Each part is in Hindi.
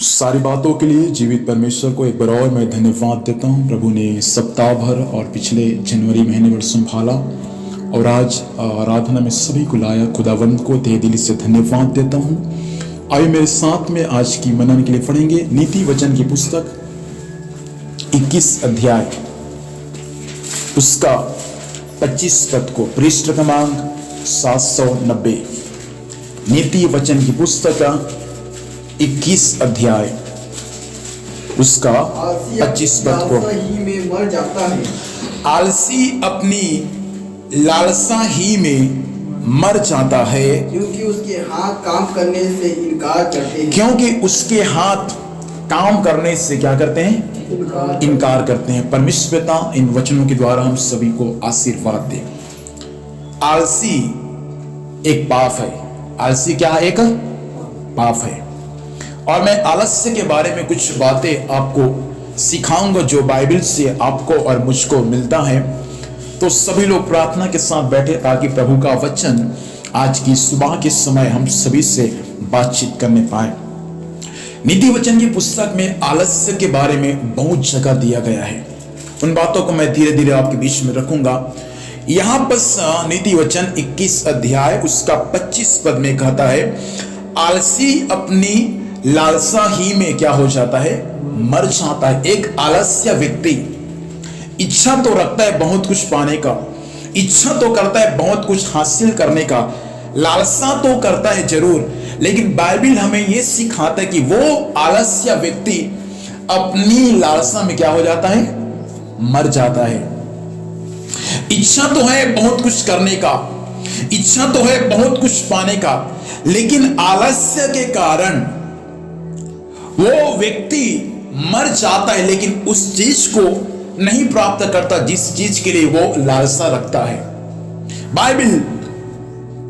सारी बातों के लिए जीवित परमेश्वर को एक बार और मैं धन्यवाद देता हूँ। प्रभु ने सप्ताह भर और पिछले जनवरी महीने भर संभाला और आज आराधना में सभी को लाया। खुदावंद को तहे दिल से धन्यवाद देता हूँ। आइए मेरे साथ में आज की मनन के लिए पढ़ेंगे नीति वचन की पुस्तक 21 अध्याय उसका 25 पद को, पृष्ठ क्रमांक 790। नीति वचन की पुस्तक 21 अध्याय उसका 25 पद को। ही में मर जाता है, आलसी अपनी लालसा ही में मर जाता है, क्योंकि उसके हाथ काम करने से इनकार करते हैं। क्योंकि उसके हाथ काम करने से क्या करते हैं? इनकार करते हैं। परमेश्वर पिता इन वचनों के द्वारा हम सभी को आशीर्वाद दे। आलसी एक पाप है। आलसी क्या है? एक पाप है। और मैं आलस्य के बारे में कुछ बातें आपको सिखाऊंगा जो बाइबल से आपको और मुझको मिलता है। तो सभी लोग प्रार्थना के साथ बैठे ताकि प्रभु का वचन आज की सुबह के समय हम सभी से बातचीत करने पाए। नीति वचन की पुस्तक में आलस्य के बारे में बहुत जगह दिया गया है। उन बातों को मैं धीरे धीरे आपके बीच में रखूंगा। यहां पर नीति वचन 21 अध्याय उसका 25 पद में कहता है, आलसी अपनी लालसा ही में क्या हो जाता है? मर जाता है। एक आलस्य व्यक्ति इच्छा तो रखता है बहुत कुछ पाने का, इच्छा तो करता है बहुत कुछ हासिल करने का, लालसा तो करता है जरूर, लेकिन बाइबल हमें यह सिखाता है कि वो आलस्य व्यक्ति अपनी लालसा में क्या हो जाता है? मर जाता है। इच्छा तो है बहुत कुछ करने का, इच्छा तो है बहुत कुछ पाने का, लेकिन आलस्य के कारण वो व्यक्ति मर जाता है, लेकिन उस चीज को नहीं प्राप्त करता जिस चीज के लिए वो लालसा रखता है। बाइबल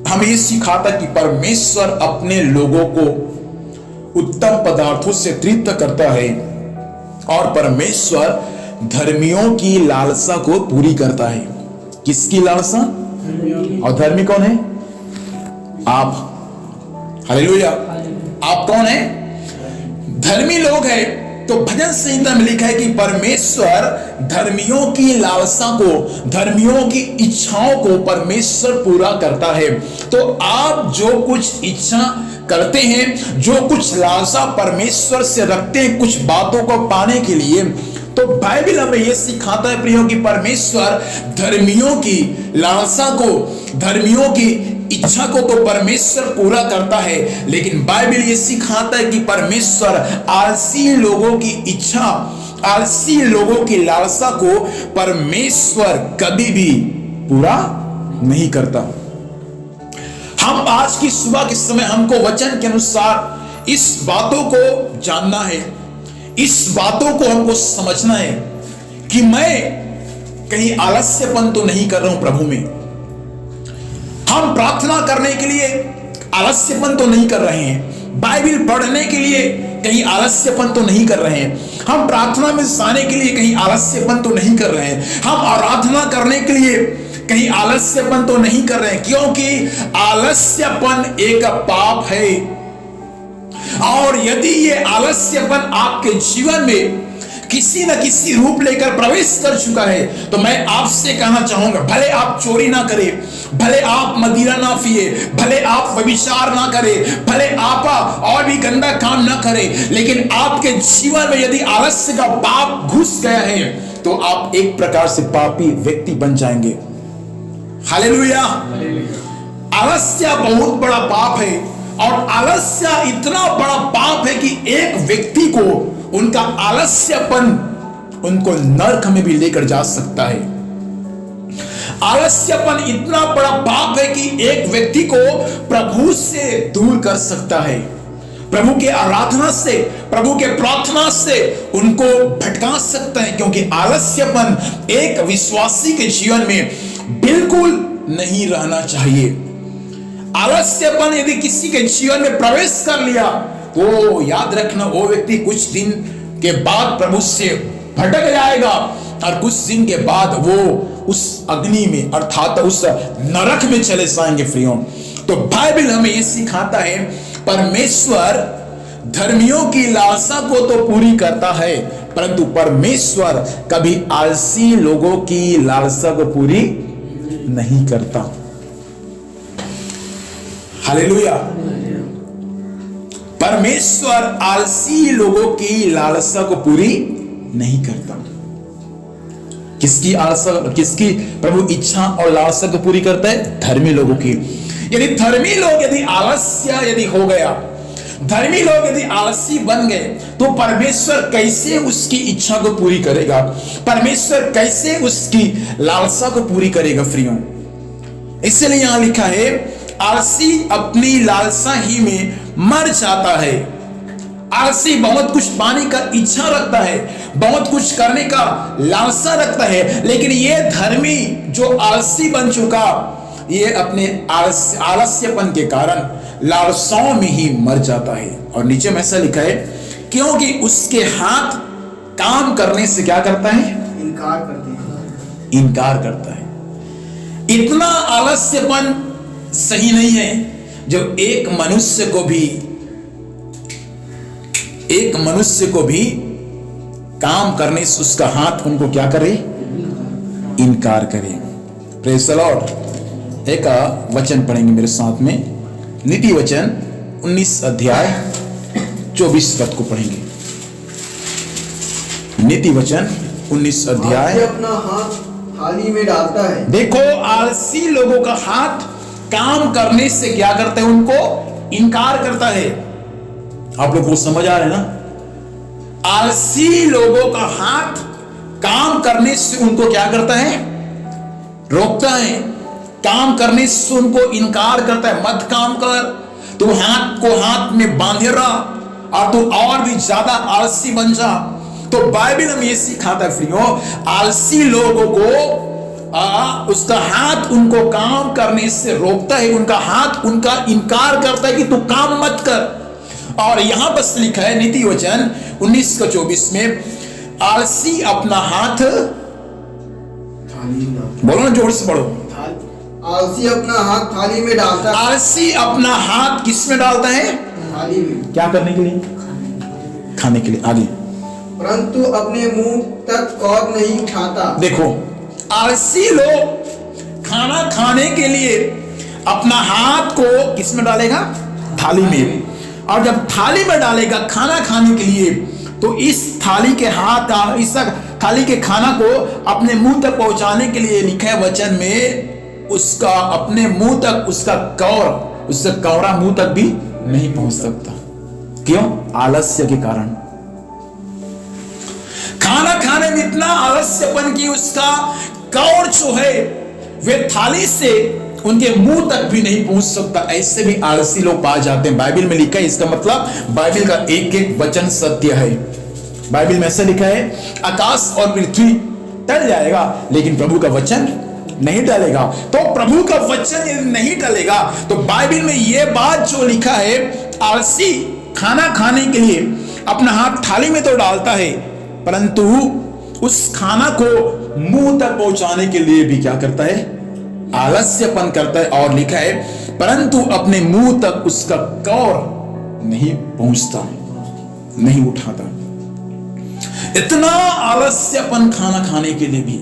हमें यह सिखाता कि परमेश्वर अपने लोगों को उत्तम पदार्थों से तृप्त करता है और परमेश्वर धर्मियों की लालसा को पूरी करता है। किसकी लालसा? और धर्मी कौन है? आप। हालेलुया। आप कौन है? धर्मी लोग हैं। तो भजन संहिता में लिखा है कि परमेश्वर धर्मियों की लालसा को, धर्मियों की इच्छाओं को परमेश्वर पूरा करता है। तो आप जो कुछ इच्छा करते हैं, जो कुछ लालसा परमेश्वर से रखते हैं कुछ बातों को पाने के लिए, तो बाइबल हमें यह सिखाता है प्रियो कि परमेश्वर धर्मियों की लालसा को, धर्मियों की इच्छा को तो परमेश्वर पूरा करता है, लेकिन बाइबल ये सिखाता है कि परमेश्वर आलसी लोगों की इच्छा, आलसी लोगों की लालसा को परमेश्वर कभी भी पूरा नहीं करता। हम आज की सुबह के समय हमको वचन के अनुसार इस बातों को जानना है, इस बातों को हमको समझना है कि मैं कहीं आलस्यपन तो नहीं कर रहा हूं प्रभु में। हम प्रार्थना करने के लिए आलस्यपन तो नहीं कर रहे हैं, बाइबल पढ़ने के लिए कहीं आलस्यपन तो नहीं कर रहे हैं, हम प्रार्थना में जाने के लिए कहीं आलस्यपन तो नहीं कर रहे हैं, हम आराधना करने के लिए कहीं आलस्यपन तो नहीं कर रहे हैं, क्योंकि आलस्यपन एक पाप है। और यदि ये आलस्यपन आपके जीवन में किसी न किसी रूप लेकर प्रवेश कर चुका है, तो मैं आपसे कहना चाहूंगा, भले आप चोरी ना करें, भले आप मदिरा ना पिए, भले आप व्यभिचार ना करें, भले आप और भी गंदा काम ना करें, लेकिन आपके जीवन में यदि आलस्य का पाप घुस गया है तो आप एक प्रकार से पापी व्यक्ति बन जाएंगे। हालेलुया। आलस्य बहुत बड़ा पाप है और आलस्य इतना बड़ा पाप है कि एक व्यक्ति को उनका आलस्यपन उनको नरक में भी लेकर जा सकता है। आलस्यपन इतना बड़ा पाप है कि एक व्यक्ति को प्रभु से दूर कर सकता है, प्रभु के आराधना से, प्रभु के प्रार्थना से उनको भटका सकता है, क्योंकि आलस्यपन एक विश्वासी के जीवन में बिल्कुल नहीं रहना चाहिए। आलस्यपन यदि किसी के जीवन में प्रवेश कर लिया तो याद रखना वो व्यक्ति कुछ दिन के बाद प्रभु से भटक जाएगा और कुछ दिन के बाद वो उस अग्नि में अर्थात उस नरक में चले जाएंगे। फ्रीओं, तो बाइबल हमें ये सिखाता है परमेश्वर धर्मियों की लालसा को तो पूरी करता है, परंतु परमेश्वर कभी आलसी लोगों की लालसा को पूरी नहीं करता। हालेलुया। परमेश्वर आलसी लोगों की लालसा को पूरी नहीं करता। किसकी आलसा, किसकी प्रभु इच्छा और लालसा को पूरी करता है? धर्मी लोगों की। यदि धर्मी लोग यदि आलस्य यदि हो गया, धर्मी लोग यदि आलसी बन गए, तो परमेश्वर कैसे उसकी इच्छा को पूरी करेगा? परमेश्वर कैसे उसकी लालसा को पूरी करेगा फ्रियों? इसलिए यहां लिखा है, आलसी अपनी लालसा ही में मर जाता है। आलसी बहुत कुछ पाने का इच्छा रखता है, बहुत कुछ करने का लालसा रखता है, लेकिन यह धर्मी जो आलसी बन चुका, ये अपने आलस्यपन के कारण लालसाओं में ही मर जाता है। और नीचे में ऐसा लिखा है, क्योंकि उसके हाथ काम करने से क्या करता है? इनकार करते हैं। इनकार करता है। इतना आलस्यपन सही नहीं है जो एक मनुष्य को भी काम करने से उसका हाथ उनको क्या करे? इनकार करे। Praise the Lord. एक वचन पढ़ेंगे मेरे साथ में, नीति वचन 19 अध्याय 24 पद को पढ़ेंगे। नीति वचन 19 अध्याय। आलसी अपना हाथ थाली में डालता है। देखो, आलसी लोगों का हाथ काम करने से क्या करते हैं? उनको इनकार करता है। आप लोग को समझ आ रहा है ना? आलसी लोगों का हाथ काम करने से उनको क्या करता है? रोकता है। काम करने से उनको इनकार करता है, मत काम कर, तू हाथ को हाथ में बांधे रहा और तू और भी ज्यादा आलसी बन जा। तो बाइबल हमें ये सिखाता है फ्रियों, आलसी लोगों को उसका हाथ उनको काम करने से रोकता है, उनका हाथ उनका इनकार करता है कि तू काम मत कर। और यहां बस लिखा है नीति वचन 19:24 में, आलसी अपना हाथ, बोलो ना जोर से पढ़ो, आलसी अपना हाथ थाली में डालता है। आलसी अपना हाथ किस में डालता है? थाली में। क्या करने के लिए? खाने के लिए। आगे, परंतु अपने मुंह तक कौर नहीं उठाता। देखो, आलसी लोग खाना खाने के लिए अपना हाथ को किस में डालेगा? थाली में। और जब थाली में डालेगा खाना खाने के लिए, तो इस थाली के हाथ, इस थाली के खाना को अपने मुंह तक पहुंचाने के लिए लिखा है वचन में, उसका अपने मुंह तक उसका कौरा मुंह तक भी नहीं पहुंच सकता। क्यों? आलस्य के कारण। खाना खाने में इतना आलस्यपन की उसका कौर जो है वे थाली से उनके मुंह तक भी नहीं पहुंच सकता। ऐसे भी आलसी लोग पाए जाते हैं। बाइबल में लिखा है, इसका मतलब बाइबल का एक एक वचन सत्य है। बाइबल में ऐसा लिखा है, आकाश और पृथ्वी टल जाएगा लेकिन प्रभु का वचन नहीं टलेगा। तो प्रभु का वचन यदि नहीं टलेगा, तो बाइबल में यह बात जो लिखा है, आलसी खाना खाने के लिए अपना हाथ थाली में तो डालता है, परंतु उस खाना को मुंह तक पहुंचाने के लिए भी क्या करता है? आलस्यपन करता है। और लिखा है, परंतु अपने मुंह तक उसका कौर नहीं पहुंचता, नहीं उठाता। इतना आलस्यपन खाना खाने के लिए भी।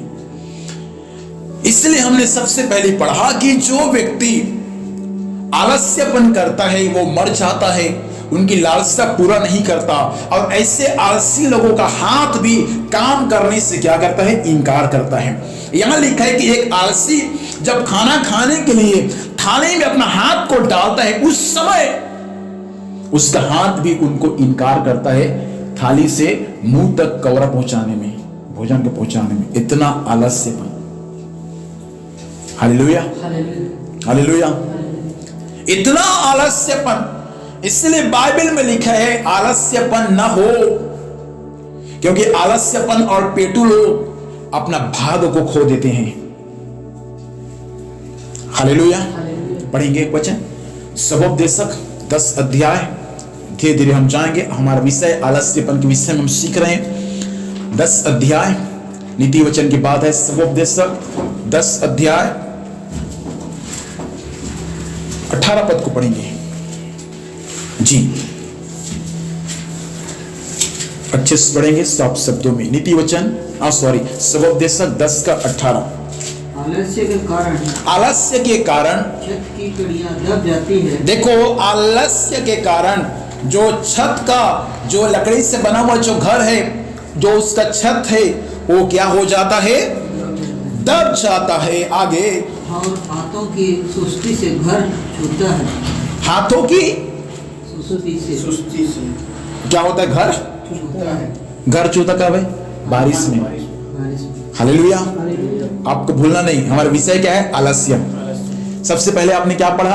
इसलिए हमने सबसे पहले पढ़ा कि जो व्यक्ति आलस्यपन करता है वो मर जाता है, उनकी लालसा पूरा नहीं करता। और ऐसे आलसी लोगों का हाथ भी काम करने से क्या करता है? इनकार करता है। यहां लिखा है कि एक आलसी जब खाना खाने के लिए थाली में अपना हाथ को डालता है, उस समय उसका हाथ भी उनको इनकार करता है थाली से मुंह तक कौरा पहुंचाने में, भोजन को पहुंचाने में। इतना आलस्यपन। Hallelujah, hallelujah. इतना आलस्यपन। इसलिए बाइबल में लिखा है, आलस्यपन न हो, क्योंकि आलस्यपन और पेटू लोग अपना भाग को खो देते हैं। हालेलुया। पढ़ेंगे एक वचन, सबोपदेशक 10 अध्याय। धीरे धीरे हम जाएंगे, हमारा विषय आलस्यपन के विषय में हम सीख रहे हैं। 10 अध्याय नीति वचन की बात है। सबोपदेशक 10 अध्याय 18 पद को पढ़ेंगे जी। अच्छे से पढ़ेंगे साफ शब्दों में। नीति वचन सबोपदेशक 10:18। आलस्य के कारण आलस्य के कारण छत की कड़ियां दब जाती है। देखो, आलस्य के कारण जो छत का, जो लकड़ी से बना हुआ जो घर है, जो उसका छत है, वो क्या हो जाता है? दब जाता है। आगे, और हाथों की सुस्ती से घर छूता है। हाथों की सुस्ती से क्या होता है? घर छूता है। घर चूता कब है? बारिश में। बारिश में। हालेलुया। आपको भूलना नहीं, हमारा विषय क्या है? आलस्य। सबसे पहले आपने क्या पढ़ा?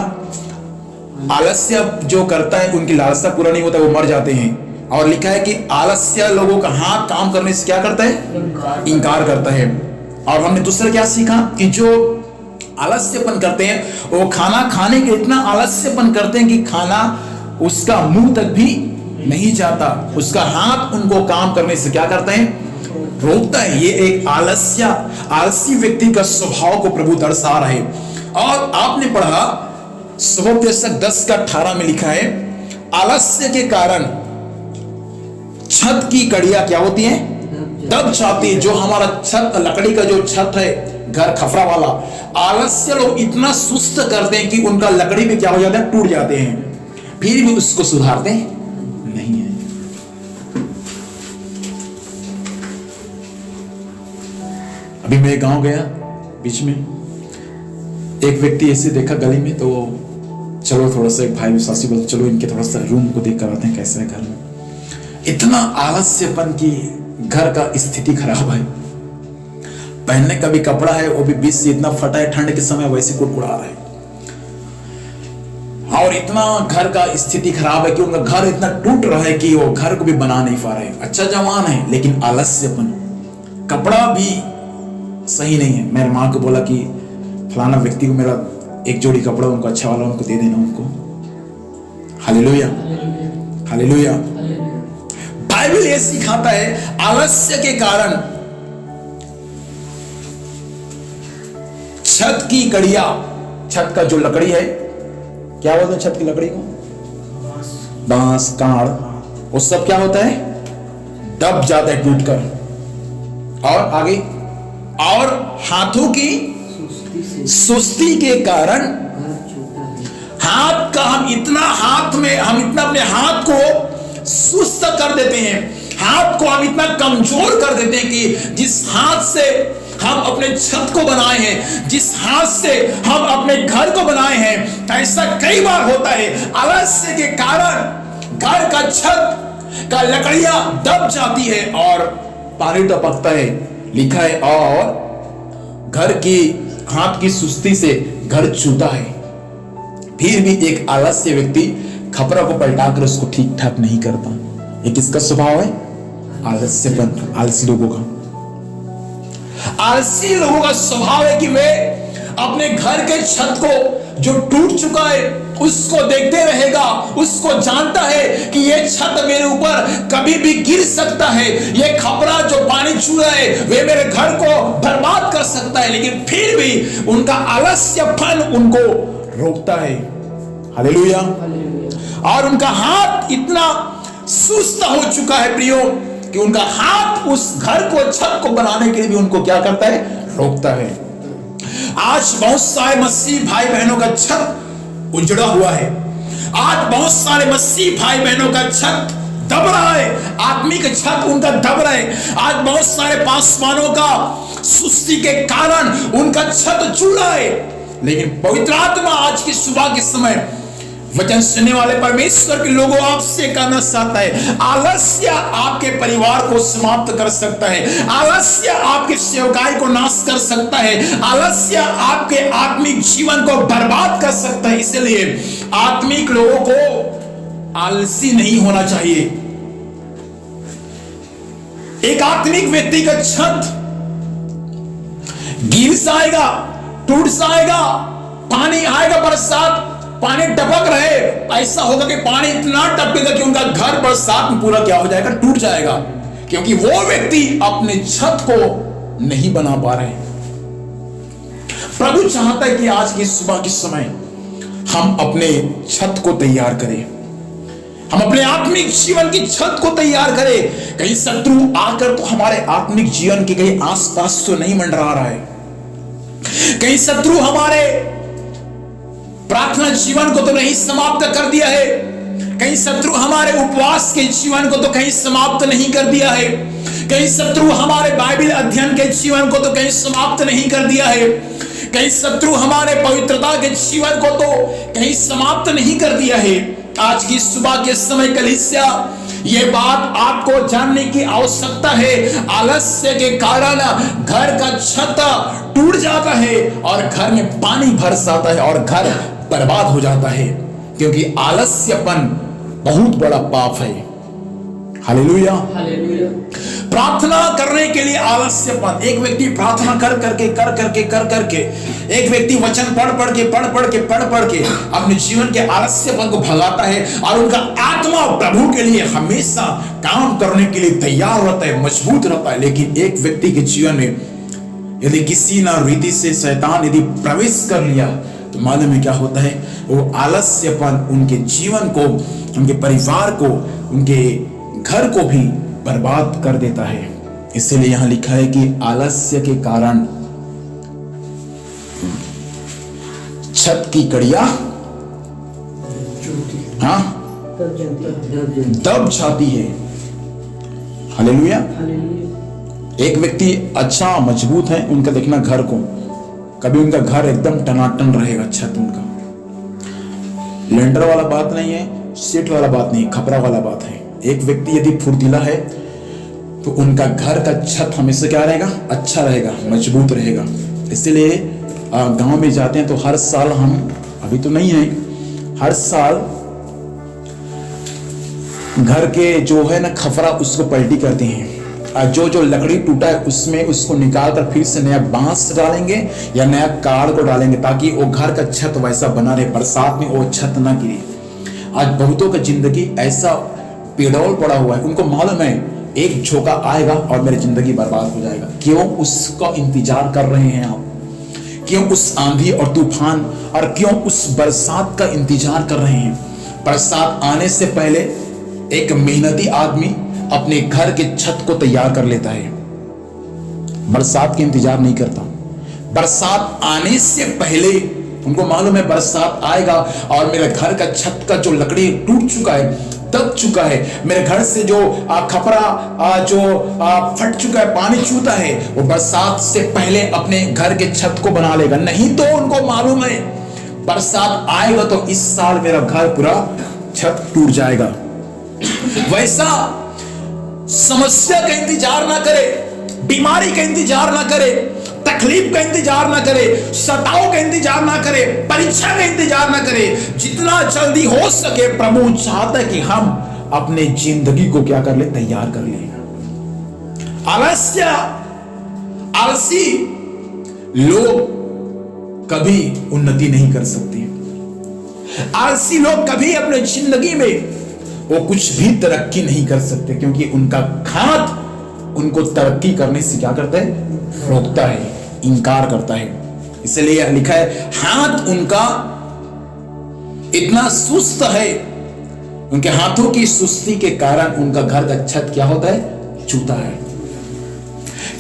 आलस्य जो करता है उनकी लालसा पूरा नहीं होता, वो मर जाते हैं। और लिखा है कि आलस्य लोगों का हाथ काम करने से क्या करता है? इनकार करता है। और हमने दूसरा क्या सीखा? कि जो आलस्यपन करते हैं वो खाना खाने के इतना आलस्यपन करते हैं कि खाना उसका मुंह तक भी नहीं जाता, उसका हाथ उनको काम करने से क्या करते हैं? रोकता है। ये एक आलसी व्यक्ति का स्वभाव को प्रभु दर्शा रहे। और आपने पढ़ा सबोपदेशक 10:18 में लिखा है, आलस्य के कारण छत की कड़ियां क्या होती हैं? दब जाती है। जो हमारा छत, लकड़ी का जो छत है, घर खफरा वाला, आलस्य लोग इतना सुस्त करते हैं कि उनका लकड़ी भी क्या हो जाता है? टूट जाते हैं, फिर भी उसको सुधारते नहीं है। अभी मैं गांव गया, बीच में एक व्यक्ति ऐसे देखा गली में, तो चलो थोड़ा सा, एक भाई विश्वासी बोलते चलो इनके थोड़ा सा रूम को देख कर आते हैं कैसा है घर में। इतना आलस्यपन की घर का स्थिति खराब है। पहनने का भी कपड़ा है वो भी 20 से इतना फटा है, ठंड के समय वैसे कुड़कुड़ा रहा है। और इतना घर का स्थिति खराब है कि उनका घर इतना टूट रहा है कि वो घर को भी बना नहीं पा रहे। अच्छा जवान है लेकिन आलस्यपन, कपड़ा भी सही नहीं है। मेरे माँ को बोला कि फलाना व्यक्ति को मेरा एक जोड़ी कपड़ा उनको अच्छा वाला उनको दे देना उनको। Hallelujah, hallelujah. बाइबल ये सिखाता है आलस्य के कारण छत की कड़ियां, छत का जो लकड़ी है, क्या बोलते हैं छत की लकड़ी को? बांस, काड़, वो सब क्या होता है? दब जाता है टूटकर। और आगे, और हाथों की सुस्ती के कारण हाथ का, हम इतना अपने हाथ को सुस्त कर देते हैं, हाथ को हम इतना कमजोर कर देते हैं कि जिस हाथ से हम अपने छत को बनाए हैं, जिस हाथ से हम अपने घर को बनाए हैं, ऐसा कई बार होता है आलस्य के कारण घर का छत का लकड़ियां दब जाती है और पानी टपकता है। लिखा है और घर की हाथ की सुस्ती से घर चूता है। फिर भी एक आलस्य व्यक्ति खपरा को पलटाकर उसको ठीक ठाक नहीं करता। ये किसका स्वभाव है? आलस्यपन, आलसी लोगों का। आलसी लोगों का स्वभाव है कि वे अपने घर के छत को जो टूट चुका है उसको देखते रहेगा, उसको जानता है कि ये छत मेरे ऊपर कभी भी गिर सकता है, ये खपरा जो पानी छू रहा है वे मेरे घर को बर्बाद कर सकता है, लेकिन फिर भी उनका आलस्यपन उनको रोकता है। हालेलुया। और उनका हाथ इतना सुस्त हो चुका है प्रियो कि उनका हाथ उस घर को, छत को बनाने के लिए भी उनको क्या करता है? रोकता है। आज बहुत सारे मसीह भाई बहनों का छत उजड़ा हुआ है। आज बहुत सारे मसीह भाई बहनों का छत दब रहा है, आत्मिक छत उनका दब रहा है। आज बहुत सारे पासवानों का सुस्ती के कारण उनका छत चूड़ा है। लेकिन पवित्र आत्मा आज की सुबह के समय वचन सुनने वाले परमेश्वर के लोगों आपसे कहना चाहता है, आलस्य आपके परिवार को समाप्त कर सकता है, आलस्य आपके सेवकाई को नाश कर सकता है, आलस्य आपके आत्मिक जीवन को बर्बाद कर सकता है। इसलिए आत्मिक लोगों को आलसी नहीं होना चाहिए। एक आत्मिक व्यक्ति का छत गिर जाएगा, टूट जाएगा, पानी आएगा, बरसात पानी टपक रहे, ऐसा होगा कि पानी इतना टपकेगा कि उनका घर बरसात में पूरा क्या हो जाएगा? टूट जाएगा, क्योंकि वो व्यक्ति अपने छत को नहीं बना पा रहे। प्रभु चाहता है कि आज की सुबह के समय हम अपने छत को तैयार करें। हम अपने आत्मिक जीवन की छत को तैयार करें। कहीं शत्रु आकर तो हमारे आत्मिक जीवन के कहीं आसपास तो नहीं मंडरा रहा है, कहीं शत्रु हमारे प्रार्थना जीवन को तो नहीं समाप्त कर दिया है, कहीं शत्रु हमारे उपवास के जीवन को तो कहीं समाप्त नहीं कर दिया है, कहीं शत्रु हमारे बाइबल अध्ययन के जीवन को तो कहीं समाप्त नहीं कर दिया है, कहीं शत्रु हमारे पवित्रता के जीवन को तो कहीं समाप्त नहीं कर दिया है। आज की सुबह के समय कलीसिया, ये बात आपको जानने की आवश्यकता है। आलस्य के कारण घर का छत टूट जाता है और घर में पानी भर जाता है और घर बर्बाद हो जाता है, क्योंकि आलस्यपन बहुत बड़ा पाप है। हालेलुया। प्रार्थना करने के लिए आलस्यपन, एक व्यक्ति प्रार्थना कर करके एक व्यक्ति वचन पढ़ के अपने जीवन के आलस्यपन को भगाता है और उनका आत्मा प्रभु के लिए हमेशा काम करने के लिए तैयार रहता है, मजबूत रहता है। लेकिन एक व्यक्ति के जीवन में यदि किसी ना रीति से शैतान यदि प्रवेश कर लिया तो मालूम है क्या होता है, वो आलस्यपन उनके जीवन को, उनके परिवार को, उनके घर को भी बर्बाद कर देता है। इसीलिए यहां लिखा है कि आलस्य के कारण छत की कड़ियां दब जाती है। हालेलुया। एक व्यक्ति अच्छा मजबूत है, उनका देखना घर को, कभी उनका घर एकदम टनाटन रहेगा, छत उनका लेंटर वाला बात नहीं है, सीट वाला बात नहीं, खपरा वाला बात है। एक व्यक्ति यदि फुर्तीला है तो उनका घर का छत हमेशा क्या रहेगा, अच्छा रहेगा, मजबूत रहेगा। इसलिए गांव में जाते हैं तो हर साल हम, अभी तो नहीं है, हर साल घर के जो है ना खपरा उसको पलटी करते हैं, जो लकड़ी टूटा है उसमें उसको निकाल कर फिर से नया बांस डालेंगे या नया कार को डालेंगे, ताकि वो घर का छत वैसा बना रहे, बरसात में वो छत ना गिरे। आज बहुतों की जिंदगी ऐसा पेड़ोल पड़ा हुआ है, उनको मालूम है एक झोंका आएगा और मेरी जिंदगी बर्बाद हो जाएगा। क्यों उसका इंतजार कर रहे हैं आप? क्यों उस आंधी और तूफान और क्यों उस बरसात का इंतजार कर रहे हैं? बरसात आने से पहले एक मेहनती आदमी अपने घर के छत को तैयार कर लेता है, बरसात के इंतजार नहीं करता। बरसात आने से पहले उनको मालूम है बरसात आएगा और मेरे घर का छत का जो लकड़ी टूट चुका है, दब चुका है, मेरे घर से जो खपरा जो फट चुका है, पानी चूता है, वो बरसात से पहले अपने घर के छत को बना लेगा। नहीं तो उनको मालूम है बरसात आएगा तो इस साल मेरा घर पूरा छत टूट जाएगा। वैसा समस्या का इंतजार ना करे, बीमारी का इंतजार ना करे, तकलीफ का इंतजार ना करे, सताव का इंतजार ना करे, परीक्षा का इंतजार ना करे। जितना जल्दी हो सके प्रभु चाहता है कि हम अपने जिंदगी को क्या कर ले, तैयार कर ले। आलसी लोग कभी उन्नति नहीं कर सकते। आलसी लोग कभी अपने जिंदगी में वो कुछ भी तरक्की नहीं कर सकते, क्योंकि उनका हाथ उनको तरक्की करने से क्या करता है, रोकता है, इनकार करता है। इसलिए लिखा है हाथ उनका इतना सुस्त है, उनके हाथों की सुस्ती के कारण उनका घर का छत क्या होता है, छूता है।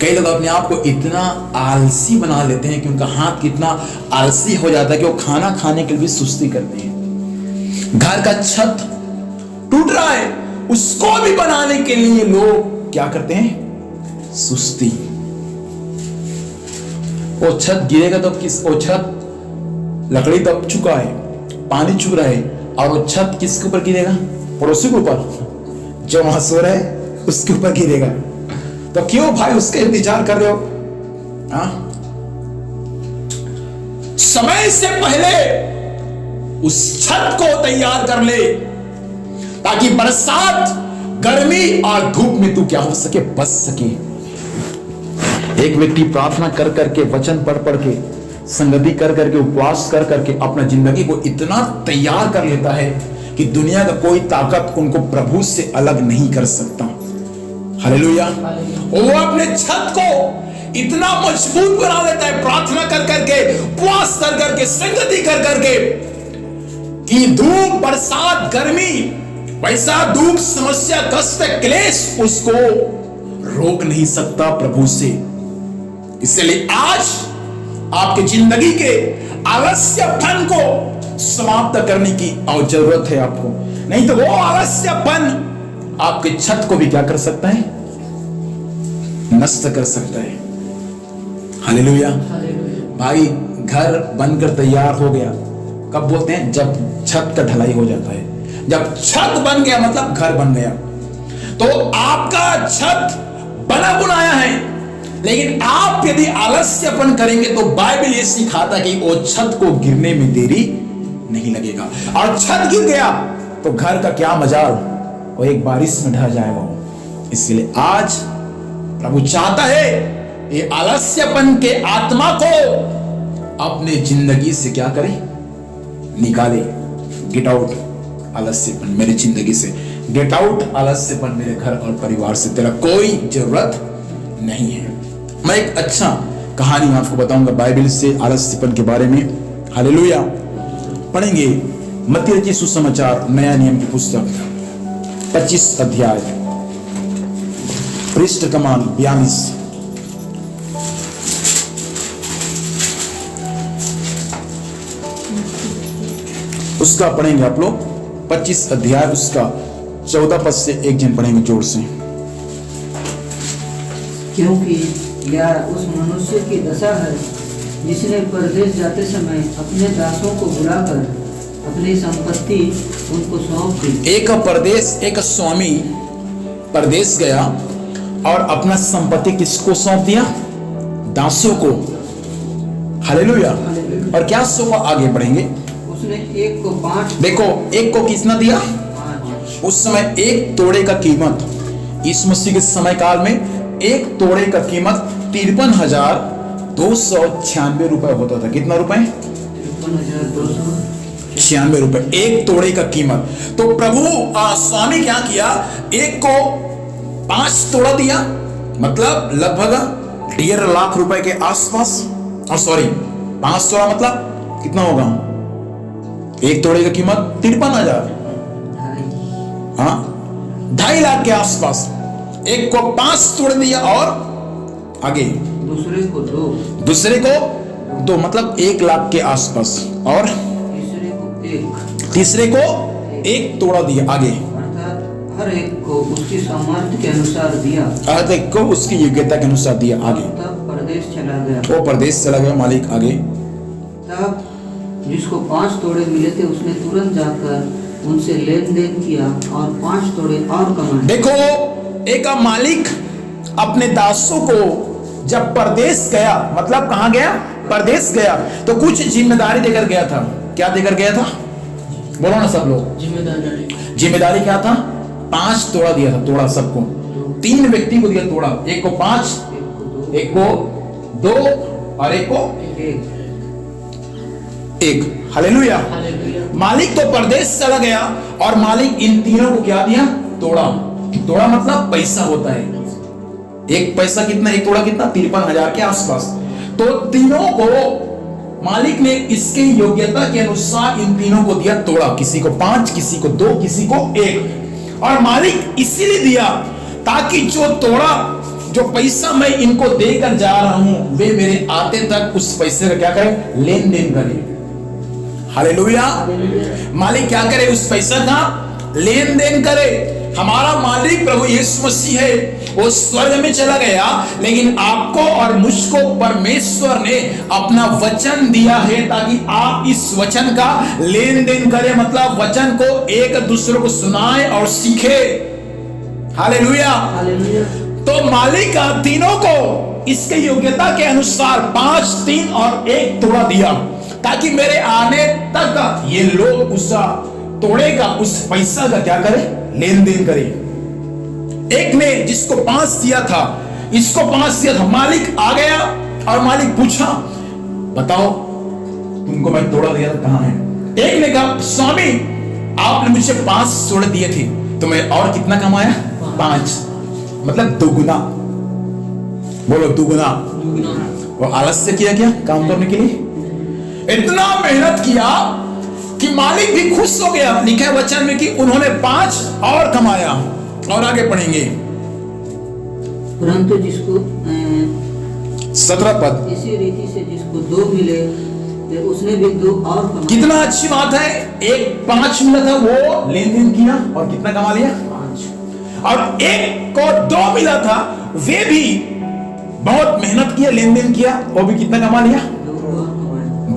कई लोग अपने आप को इतना आलसी बना लेते हैं कि उनका हाथ कितना आलसी हो जाता है कि वो खाना खाने के लिए भी सुस्ती करते हैं। घर का छत टूट रहा है, उसको भी बनाने के लिए लोग क्या करते हैं, सुस्ती। वो छत गिरेगा तो वो छत, लकड़ी दब चुका है, पानी चुक रहा है, और वो छत किसके ऊपर गिरेगा, पड़ोसी के ऊपर, जो वहां सो रहा है उसके ऊपर गिरेगा। तो क्यों भाई उसका इंतजार कर रहे हो? समय से पहले उस छत को तैयार कर ले, ताकि बरसात, गर्मी और धूप में तू क्या हो सके, बच सके। एक व्यक्ति प्रार्थना कर करके, वचन पढ़ के, संगति कर करके, उपवास कर करके अपना जिंदगी को इतना तैयार कर लेता है कि दुनिया का कोई ताकत उनको प्रभु से अलग नहीं कर सकता। हालेलुया। वो अपने छत को इतना मजबूत बना लेता है प्रार्थना कर करके, उपवास कर करके, संगति कर करके, कि धूप, बरसात, गर्मी वैसा दुख, समस्या, कष्ट, क्लेश उसको रोक नहीं सकता प्रभु से। इसलिए आज आपकी जिंदगी के आलस्यपन को समाप्त करने की जरूरत है आपको। नहीं तो वो आलस्यपन आपके छत को भी क्या कर सकता है? नष्ट कर सकता है। हालेलुया। भाई घर बनकर तैयार हो गया, कब बोलते हैं? जब छत का ढलाई हो जाता है। जब छत बन गया मतलब घर बन गया। तो आपका छत बना बुनाया है, लेकिन आप यदि आलस्यपन करेंगे तो बाइबल ये सिखाता कि वो छत को गिरने में देरी नहीं लगेगा। और छत गिर गया तो घर का क्या मजाल, वो एक बारिश में ढह जाएगा। इसलिए आज प्रभु चाहता है ये आलस्यपन के आत्मा को अपने जिंदगी से क्या करे? निकाले। गेट आउट आलस्यपन मेरी जिंदगी से, गेट आउट आलस्यपन मेरे घर और परिवार से, तेरा कोई जरूरत नहीं है। मैं एक अच्छा कहानी आपको बताऊंगा बाइबल से आलस्यपन के बारे में। हालेलुया। पढ़ेंगे मत्ती रचित सुसमाचार नया नियम की पुस्तक 25 अध्याय पृष्ठ क्रमांक 42। उसका पढ़ेंगे आप लोग 25 अध्याय उसका 14 पद से एक जन पढ़ेंगे जोर से। क्योंकि यह उस मनुष्य की दशा है जिसने परदेश जाते समय अपने दासों को बुलाकर अपनी संपत्ति उनको सौंप दी। एक परदेश, एक स्वामी परदेश गया और अपना संपत्ति किसको सौंप दिया? दासों को। हालेलुया। और क्या सौंपा? आगे बढ़ेंगे। उसने एक को 5, देखो एक को कितना दिया? 5। उस समय एक तोड़े का कीमत, इस मसीह के समय काल में एक तोड़े का कीमत 53,296 रुपए होता था। कितना रुपए? 53,296 रुपए एक तोड़े का कीमत। तो प्रभु स्वामी क्या किया? एक को 5 तोड़ा दिया, मतलब लगभग 1.5 लाख रुपए के आसपास। सॉरी 5 तोड़ा मतलब कितना होगा? एक तोड़े की कीमत 53,000, हाँ 2.5 लाख के आसपास। एक को 5 तोड़ दिया और आगे दूसरे को 2, दूसरे को 2 मतलब 1 लाख के आसपास, और तीसरे को 1 तोड़ा दिया। आगे अर्थात हर एक को उसकी सामर्थ्य के अनुसार दिया, हर एक को उसकी योग्यता के अनुसार दिया। आगे तब परदेश चला गया। वो परदेश चला गया मालिक। आगे तब जिसको 5 तोड़े मिले थे उसने तुरंत जाकर उनसे लेन देन किया और 5 तोड़े और कमाए। देखो एक मालिक अपने दासों को जब परदेश गया, मतलब कहां गया? परदेश गया, तो कुछ जिम्मेदारी देकर गया था। क्या देकर गया था? बोलो ना सब लोग। जिम्मेदारी क्या था? 5 तोड़ा दिया था। तोड़ा सबको 3 व्यक्ति को दिया तोड़ा। एक को 5, एक को 2 और एक को 1। हालेलुया। मालिक तो परदेश चला गया और मालिक इन तीनों को क्या दिया? तोड़ा। तोड़ा मतलब पैसा होता है। एक पैसा कितना? एक तोड़ा कितना? 53,000 के आसपास। तो तीनों को मालिक ने इसके योग्यता के अनुसार इन तीनों को दिया तोड़ा। किसी को 5, किसी को 2, किसी को 1। और मालिक इसीलिए दिया ताकि जो तोड़ा, जो पैसा मैं इनको देकर जा रहा हूं, वे मेरे आते तक उस पैसे का क्या करे? लेन देन करे। हालेलुया। मालिक क्या करे? उस पैसा का लेन देन करे। हमारा मालिक प्रभु यीशु मसीह है, वो स्वर्ग में चला गया, लेकिन आपको और मुझको परमेश्वर ने अपना वचन दिया है ताकि आप इस वचन का लेन देन करें, मतलब वचन को एक दूसरे को सुनाए और सीखे। हालेलुया। तो मालिक तीनों को इसके योग्यता के अनुसार 5, 3 और 1 तोड़ा दिया ताकि मेरे आने तक ये लोग उस तोड़े का, उस पैसा का क्या करे? लेन देन करे। एक ने जिसको 5 दिया था, इसको 5 दिया था। मालिक आ गया और मालिक पूछा, बताओ तुमको मैं तोड़ा दिया था, कहां है? एक ने कहा, स्वामी आपने मुझे 5 तोड़े दिए थे, तो मैं और कितना कमाया? 5, मतलब दुगुना। बोलो दुगुना। वो आलस्य किया क्या काम करने के लिए? इतना मेहनत किया कि मालिक भी खुश हो गया। लिखा है वचन में कि उन्होंने 5 और कमाया। और आगे पढ़ेंगे परंतु जिसको 17 पद। इसी रीति से जिसको 2 मिले तो उसने भी 2 और कमाए। कितना अच्छी बात है। एक 5 मिला था, वो लेन देन किया और कितना कमा लिया? 5। और एक को 2 मिला था, वे भी बहुत मेहनत किया, लेन देन किया, वो भी कितना कमा लिया?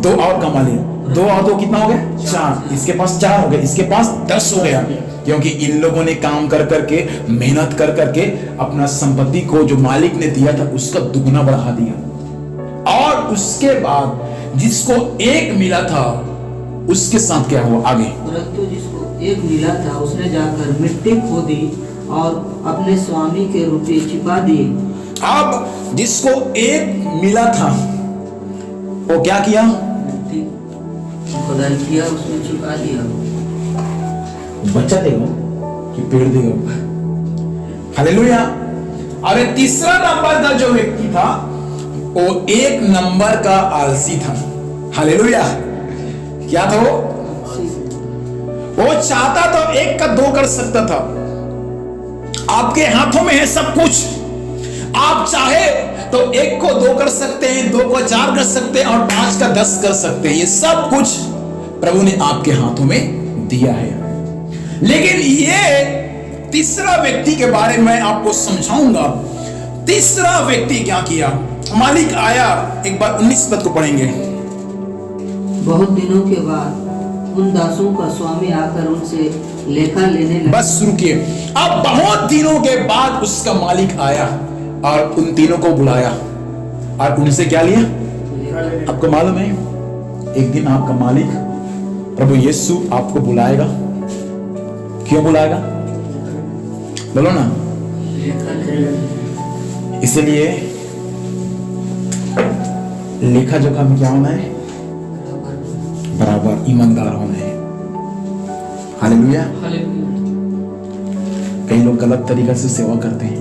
2 और कमा लिया। 2 और 2 कितना हो गया? 4। इसके पास 4 हो गए, इसके पास 10 हो गया, क्योंकि इन लोगों ने काम कर करके, मेहनत कर करके अपना संपत्ति को जो मालिक ने दिया था उसका दुगना बढ़ा दिया। और उसके बाद जिसको 1 मिला था उसके साथ क्या हुआ? आगे परंतु जिसको 1 मिला था उसने जाकर मिट्टी खोदी और अपने स्वामी के रुपये छिपा दिए। अब जिसको 1 मिला था वो क्या किया? मिट्टी खुदाई किया, उसमें छिपा दिया। बच्चा देगा कि पेड़ देगा? हालेलुया। अरे तीसरा नंबर का जो व्यक्ति था वो 1 नंबर का आलसी था। हालेलुया। क्या था वो? चाहता तो 1 का 2 कर सकता था। आपके हाथों में है सब कुछ। आप चाहे तो 1 को 2 कर सकते हैं, 2 को 4 कर सकते हैं और 5 का 10 कर सकते हैं। ये सब कुछ प्रभु ने आपके हाथों में दिया है। लेकिन ये तीसरा व्यक्ति के बारे में आपको समझाऊंगा। तीसरा व्यक्ति क्या किया? मालिक आया। एक बार 19 पद को पढ़ेंगे। बहुत दिनों के बाद उन दासों का स्वामी आकर उनसे लेखा लेने लगा। बस रुकिए। अब बहुत दिनों के बाद उसका मालिक आया और उन तीनों को बुलाया और उनसे क्या लिया? आपको मालूम है, एक दिन आपका मालिक प्रभु यीशु आपको बुलाएगा। क्यों बुलाएगा? बोलो ना। इसलिए लेखा जोखा में क्या होना है? बराबर ईमानदार होना है। हालेलुया। कई लोग गलत तरीका से सेवा करते हैं,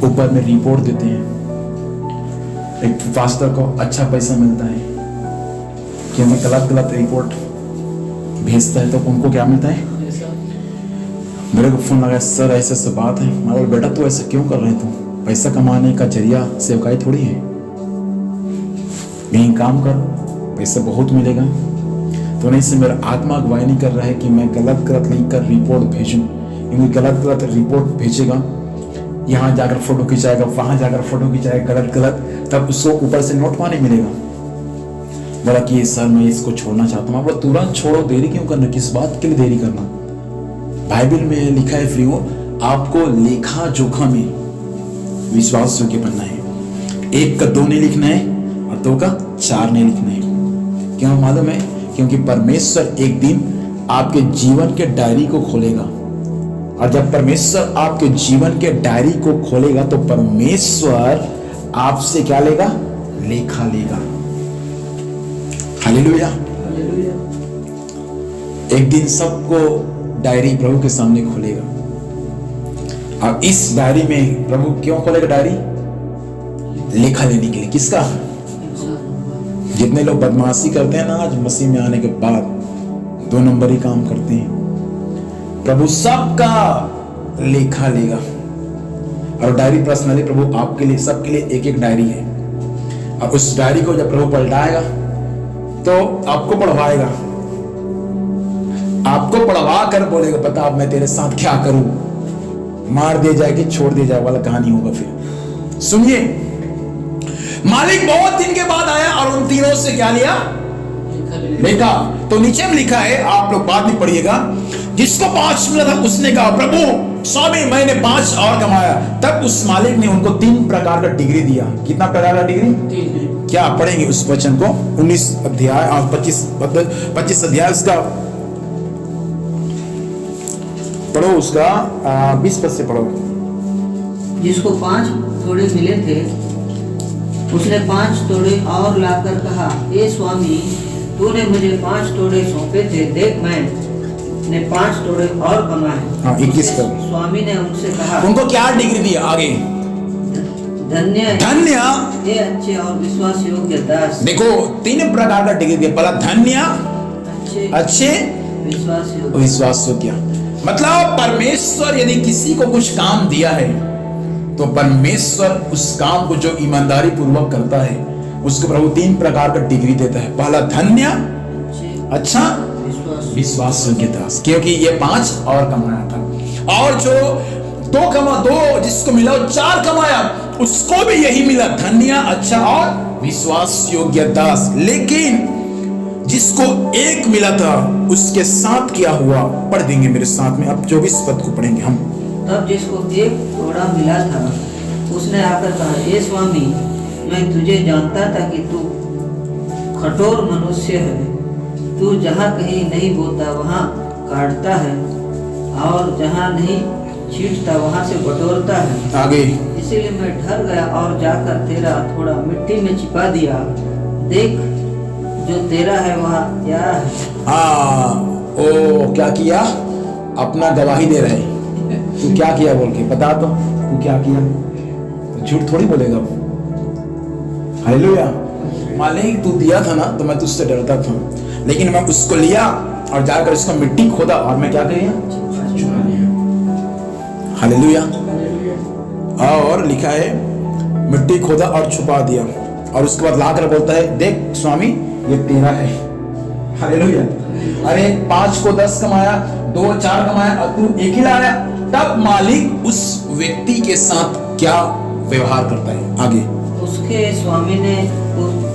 ऊपर में रिपोर्ट देते हैं। एक पास्टर को अच्छा पैसा मिलता है कि हमें गलत रिपोर्ट भेजता है, तो उनको क्या मिलता है? मेरे को फोन लगाया, सर ऐसे ऐसे बात है। मैं बोला बेटा तू ऐसा क्यों कर रहे? तू पैसा कमाने का जरिया सेवकाई थोड़ी है। यहीं काम कर, पैसा बहुत मिलेगा। तो नहीं से मेरा आत्मा अगुवाई नहीं कर रहा है कि मैं गलत लिखकर रिपोर्ट भेजूं, क्योंकि गलत रिपोर्ट भेजेगा, यहाँ जाकर फोटो खिंचाएगा, वहां जाकर फोटो खिंचाएगा गलत, तब उसको ऊपर से नोट पाने मिलेगा। बोला कि सर मैं इसको छोड़ना चाहता हूँ। बोला तुरंत छोड़ो, देरी क्यों करना? किस बात के लिए देरी करना? बाइबल में लिखा है फ्रीओ, आपको लेखा जोखा में विश्वास योग्य बनना है। 1 का 2 नहीं लिखना है और 2 का 4 नहीं लिखना है। क्यों मालूम है? क्योंकि परमेश्वर एक दिन आपके जीवन के डायरी को खोलेगा, और जब परमेश्वर आपके जीवन के डायरी को खोलेगा तो परमेश्वर आपसे क्या लेगा? लेखा लेगा। हालेलुया। एक दिन सबको डायरी प्रभु के सामने खोलेगा, और इस डायरी में प्रभु क्यों खोलेगा डायरी? लेखा लेने के लिए। किसका? जितने लोग बदमाशी करते हैं ना, आज मसीह में आने के बाद 2 नंबर ही काम करते हैं, प्रभु सबका लेखा लेगा। और डायरी पर्सनली प्रभु आपके लिए, सबके लिए एक डायरी है। और उस डायरी को जब प्रभु पलटाएगा तो आपको पढ़वाएगा, आपको पढ़वा कर बोलेगा बता अब मैं तेरे साथ क्या करूं, मार दिया जाए कि छोड़ दिया जाए वाला कहानी होगा। फिर सुनिए, मालिक बहुत दिन के बाद आया और उन तीनों से क्या लिया? लेखा। तो नीचे में लिखा है, आप लोग बाद में पढ़िएगा, जिसको 5 मिला था उसने कहा प्रभु स्वामी मैंने 5 और कमाया। तब उस मालिक ने उनको 3 प्रकार का डिग्री दिया। कितना प्रकार का डिग्री? 3। क्या पढ़ेंगे उस वचन को? 19 अध्याय और 25 अध्याय उसका पढ़ो, उसका 20 पद से पढ़ो। जिसको 5 तोड़े मिले थे उसने 5 तोड़े और लाकर कहा, ए स्वामी तूने मुझे 5 तोड़े सौंपे थे, देख मैंने 5 तोड़े और कमाए। हाँ, 21 पद। स्वामी ने उनसे कहा, उनको क्या डिग्री दी? आगे धन्य ये अच्छे और विश्वास योग्य दास। देखो 3 प्रकार का डिग्री दिया। पहला धन्य, अच्छे विश्वास योग्य। विश्वास योग्य मतलब परमेश्वर यदि किसी को कुछ काम दिया है तो परमेश्वर उस काम को जो ईमानदारी पूर्वक करता है उसको प्रभु 3 प्रकार का डिग्री देता है। पहला धन्य, अच्छा, विश्वास योग्य दास, क्योंकि ये 5 और कमाया था और जो 2 जिसको मिला वो 4 कमाया, उसको भी यही मिला, धन्य, अच्छा और विश्वास योग्य दास। लेकिन जिसको 1 मिला था उसके साथ क्या हुआ पढ़ देंगे मेरे साथ में, अब 24 पद को पढ़ेंगे हम। तब जिसको 1 थोड़ा मिला था उसने आकर कहा, हे स्वामी, मैं तुझे जानता था कि तू कठोर मनुष्य है, तू जहाँ कहीं नहीं बोता वहाँ काटता है और जहाँ नहीं छींटता वहाँ से बटोरता है। आगे, इसीलिए मैं डर गया और जाकर तेरा थोड़ा मिट्टी में छिपा दिया। देख, जो तेरा है वह क्या है। ओ क्या किया, अपना गवाही दे रहे, तू क्या किया बोल के बता, तो तू क्या किया, तो झूठ थोड़ी बोलेगा। हालेलुया। मालिक तू दिया था ना तो मैं तुझसे डरता था, लेकिन मैं उसको लिया और जाकर उसको मिट्टी खोदा और मैं क्या किया, छुपा लिया। हालेलुया। और लिखा है मिट्टी खोदा और छुपा दिया और उसके बाद लाकर बोलता है, देख स्वामी ये तेरा है। हालेलुया। अरे 5 को 10 कमाया, 2 4 कमाया और तू 1 ही लाया। तब मालिक उस व्यक्ति के साथ क्या व्यवहार करता है, आगे। उसके स्वामी ने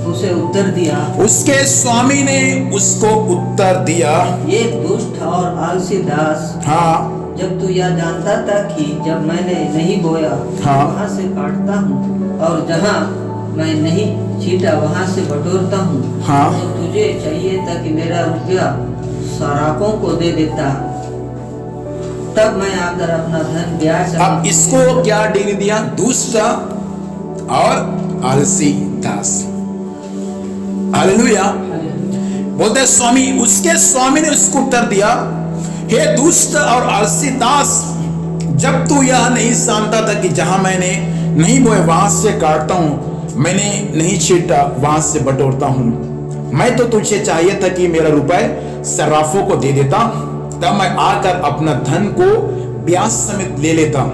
उसे उत्तर दिया, उसके स्वामी ने उसको उत्तर दिया, ये दुष्ट और आलसी दास, हाँ, जब तू यह जानता था कि जब मैंने नहीं बोया हाँ, वहाँ से काटता हूँ और जहाँ मैं नहीं छीटा वहाँ से बटोरता हूँ, हाँ, तो तुझे चाहिए था कि मेरा रुपया सरापों को दे देता, तब मैं आकर अपना धन ब्याज। अब इसको क्या डिग्री दिया, दुष्ट और आलसी दास। हालेलुया। बोलते स्वामी, उसके स्वामी ने उसको उत्तर दिया, हे दुष्ट और आलसी दास, जब तू यह नहीं जानता था कि जहां मैंने नहीं बोया वहां से काटता हूं, मैंने नहीं छीटा वहां से बटोरता हूं, मैं तो तुझे चाहिए था कि मेरा रुपए सर्राफों को दे देता, तब मैं आकर अपना धन को ब्याज समेत ले लेता।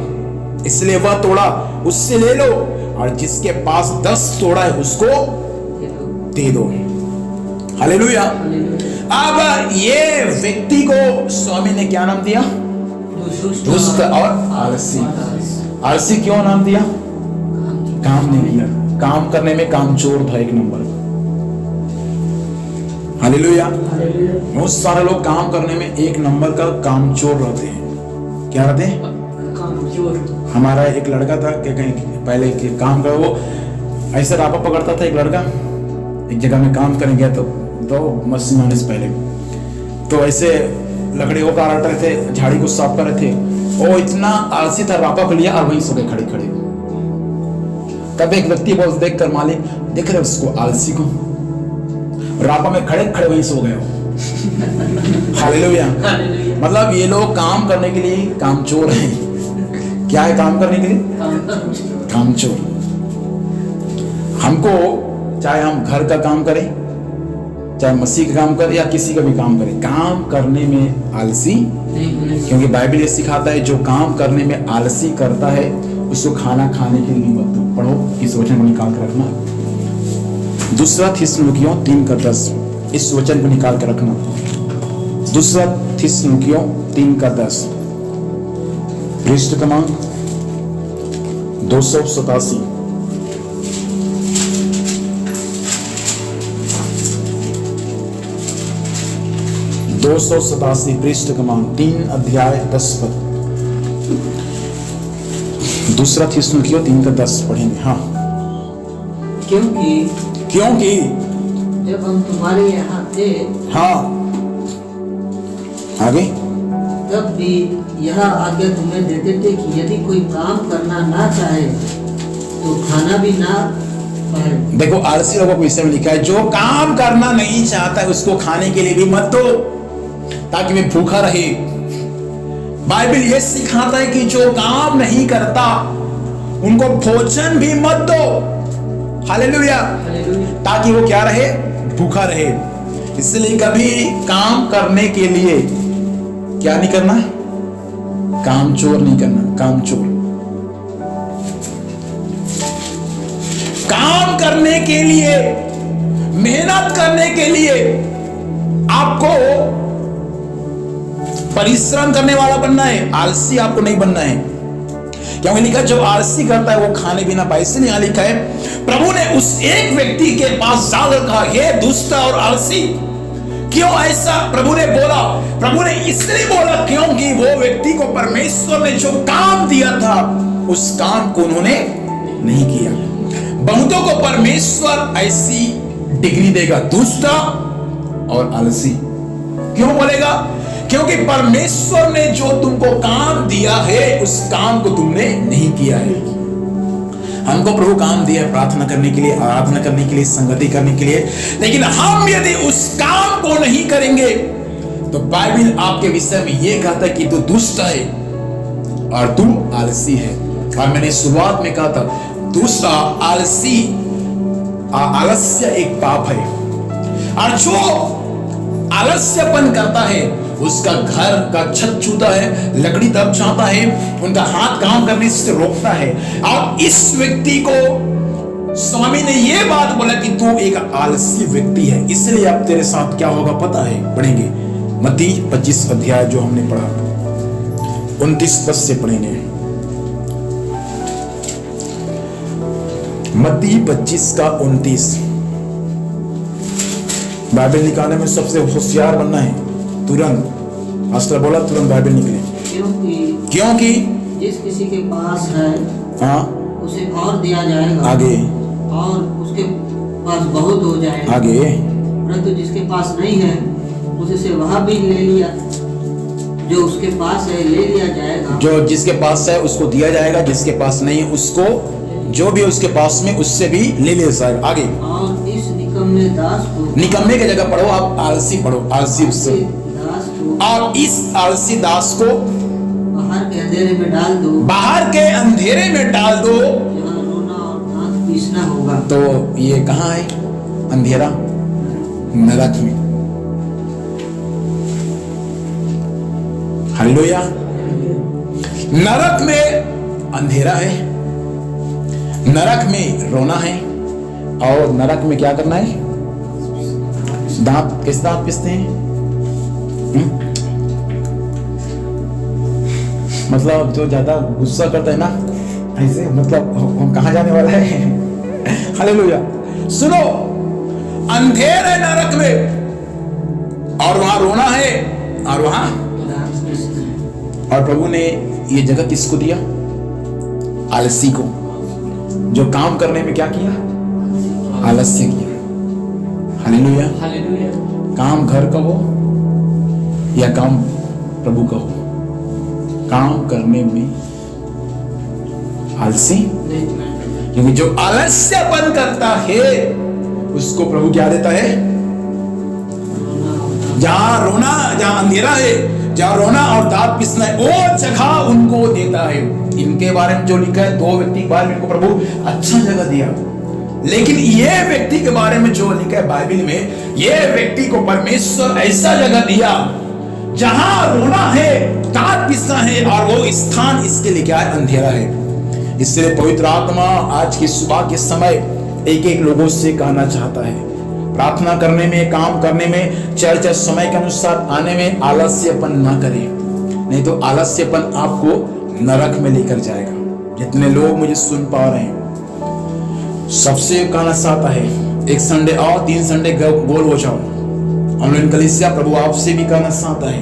इसलिए वह तोड़ा उससे ले लो और जिसके पास 10 तोड़ा है उसको दे दो। हालेलुया। अब ये व्यक्ति को स्वामी ने क्या नाम दिया, दुष्ट और आलसी। आलसी क्यों नाम दिया, काम नहीं किया, काम करने में कामचोर था 1 नंबर। हालेलुया। बहुत सारे लोग काम करने में 1 नंबर का कामचोर रहते हैं। क्या रहते हैं, कामचोर। हमारा एक लड़का था कि कहीं पहले काम कर, वो ऐसे रापा पकड़ता था। एक लड़का एक जगह में काम करने गया तो महीने से पहले तो ऐसे लकड़ी को काट रहे थे, झाड़ी को साफ कर रहे थे, वो इतना आलसी था, रापा को लिया और वहीं सो गए खड़े खड़े। तब एक व्यक्ति बोल देख कर, मालिक देख रहे उसको आलसी को, रापा में खड़े खड़े वहीं सो गए। हालेलुया। मतलब ये लोग काम करने के लिए कामचोर हैं। क्या है काम करने के लिए, कामचोर। हमको चाहे हम घर का काम करें, चाहे मसीह का काम करें या किसी का भी काम करें, काम करने में आलसी नहीं, क्योंकि बाइबल ये सिखाता है जो काम करने में आलसी करता है उसको खाना खाने के लिए मत दो। पढ़ो, इस वचन को निकाल कर रखना, 2 थिस्सलुनीकियों 3:10, इस वचन को निकाल कर रखना, 2 थिस्सलुनीकियों 3:10, पृष्ठ क्रमांक 287। पृष्ठ क्रमांक 3 अध्याय 10 पद, 2 थिस्सलुनीकियों 3:10 पढ़ेंगे। हाँ, क्योंकि जब हम तुम्हारे यहाँ थे, हाँ, आगे, तब भी यह आज्ञा तुम्हें देते थे कि यदि कोई काम करना ना चाहे तो खाना भी ना पाए। देखो आलसी लोगों को इसमें लिखा है, जो काम करना नहीं चाहता है उसको खाने के लिए भी मत दो ताकि वे भूखा रहे। बाइबल ये सिखाता है कि जो काम नहीं करता उनको भोजन भी मत दो। हालेलुया। ताकि वो क्या रहे, भूखा रहे। इसलिए कभी काम करने के लिए क्या नहीं करना, काम चोर नहीं करना। काम चोर, काम करने के लिए, मेहनत करने के लिए आपको परिश्रम करने वाला बनना है, आलसी आपको नहीं बनना है। क्योंकि लिखा है, जब आलसी करता है वो खाने भी ना पाए। इसलिए यहां लिखा है, प्रभु ने उस एक व्यक्ति के पास जाकर कहा, हे दुष्ट और आलसी। क्यों ऐसा प्रभु ने बोला? प्रभु ने इसलिए बोला क्योंकि वो व्यक्ति को परमेश्वर ने जो काम दिया था उस काम को उन्होंने नहीं किया। बहुतों को परमेश्वर ऐसी डिग्री देगा, दुष्ट और आलसी। क्यों बोलेगा? क्योंकि परमेश्वर ने जो तुमको काम दिया है उस काम को तुमने नहीं किया है। हमको प्रभु काम दिया है प्रार्थना करने के लिए, आराधना करने के लिए, संगति करने के लिए, लेकिन हम यदि उस काम को नहीं करेंगे तो बाइबल आपके विषय में यह कहता है कि तू दुष्ट है और तू आलसी है। और मैंने शुरुआत में कहा था, दुष्ट आलसी, आलस्य एक पाप है। और जो आलस्यपन करता है उसका घर का छत छूता है, लकड़ी दब जाता है, उनका हाथ काम करने से रोकता है। और इस व्यक्ति को स्वामी ने यह बात बोला कि तू एक आलसी व्यक्ति है, इसलिए अब तेरे साथ क्या होगा पता है? पढ़ेंगे मत्ती 25 अध्याय जो हमने पढ़ा, 29 पद से पढ़ेंगे। मत्ती 25 का 29। बाइबल निकालने में सबसे होशियार बनना है, तुरंत। पास्टर बोला तुरंत बाइबल निकले। क्योंकि जिस किसी के पास है, हाँ, उसे और दिया जाएगा, आगे, और उसके पास बहुत हो जाएगा। आगे, परंतु जिसके पास नहीं है उससे वह भी ले लिया, जो उसके पास है ले लिया जाएगा। जो जिसके पास है उसको दिया जाएगा, जिसके पास नहीं है उसको, जो भी उसके पास में उससे भी ले ले जाएगा। आगे, और इस निकम्मे दास को, निकम्मे की जगह पढ़ो आप आलसी पढ़ो, आलसी उससे, दास को, और इस आलसी दास को बाहर के अंधेरे में डाल दो, बाहर के अंधेरे में डाल दो, जहाँ रोना और दांत पीसना होगा। तो ये कहाँ है अंधेरा? नरक में। हालेलुया। नरक में अंधेरा है, नरक में रोना है, और नरक में क्या करना है? दांत, किस दांत पिसते हैं? मतलब जो ज्यादा गुस्सा करता है ना, ऐसे, मतलब हम कहां जाने वाला है? हालेलुया। सुनो, अंधेर है नरक में, और वहां रोना है, और वहां, और प्रभु ने ये जगह किसको दिया? आलसी को, जो काम करने में क्या किया? आलस्य किया। हालेलुया। काम घर का हो या काम प्रभु का हो, काम करने में आलसी, क्योंकि जो आलस्यपन करता है उसको प्रभु क्या देता है? जहां रोना, जहां अंधेरा है, जहां रोना और दांत पिसना है, वो जगह उनको देता है। इनके बारे में जो लिखा है, दो व्यक्ति के बारे में इनको प्रभु अच्छा जगह दिया, लेकिन ये व्यक्ति के बारे में जो लिखा है बाइबल में, ये व्यक्ति को परमेश्वर ऐसा जगह दिया जहां रोना है, दांत पिसना है, और वो स्थान इसके लिए क्या है? अंधेरा है। इसलिए पवित्र आत्मा आज की सुबह के समय एक एक लोगों से कहना चाहता है, प्रार्थना करने में, काम करने में, चर्च समय के अनुसार आने में आलस्यपन ना करें, नहीं तो आलस्यपन आपको नरक में लेकर जाएगा। जितने लोग मुझे सुन पा रहे हैं, सबसे कहना चाहता है, एक संडे आओ, 3 संडे गोल हो जाओ। ऑनलाइन कलीसिया प्रभु आपसे भी कहना चाहता है,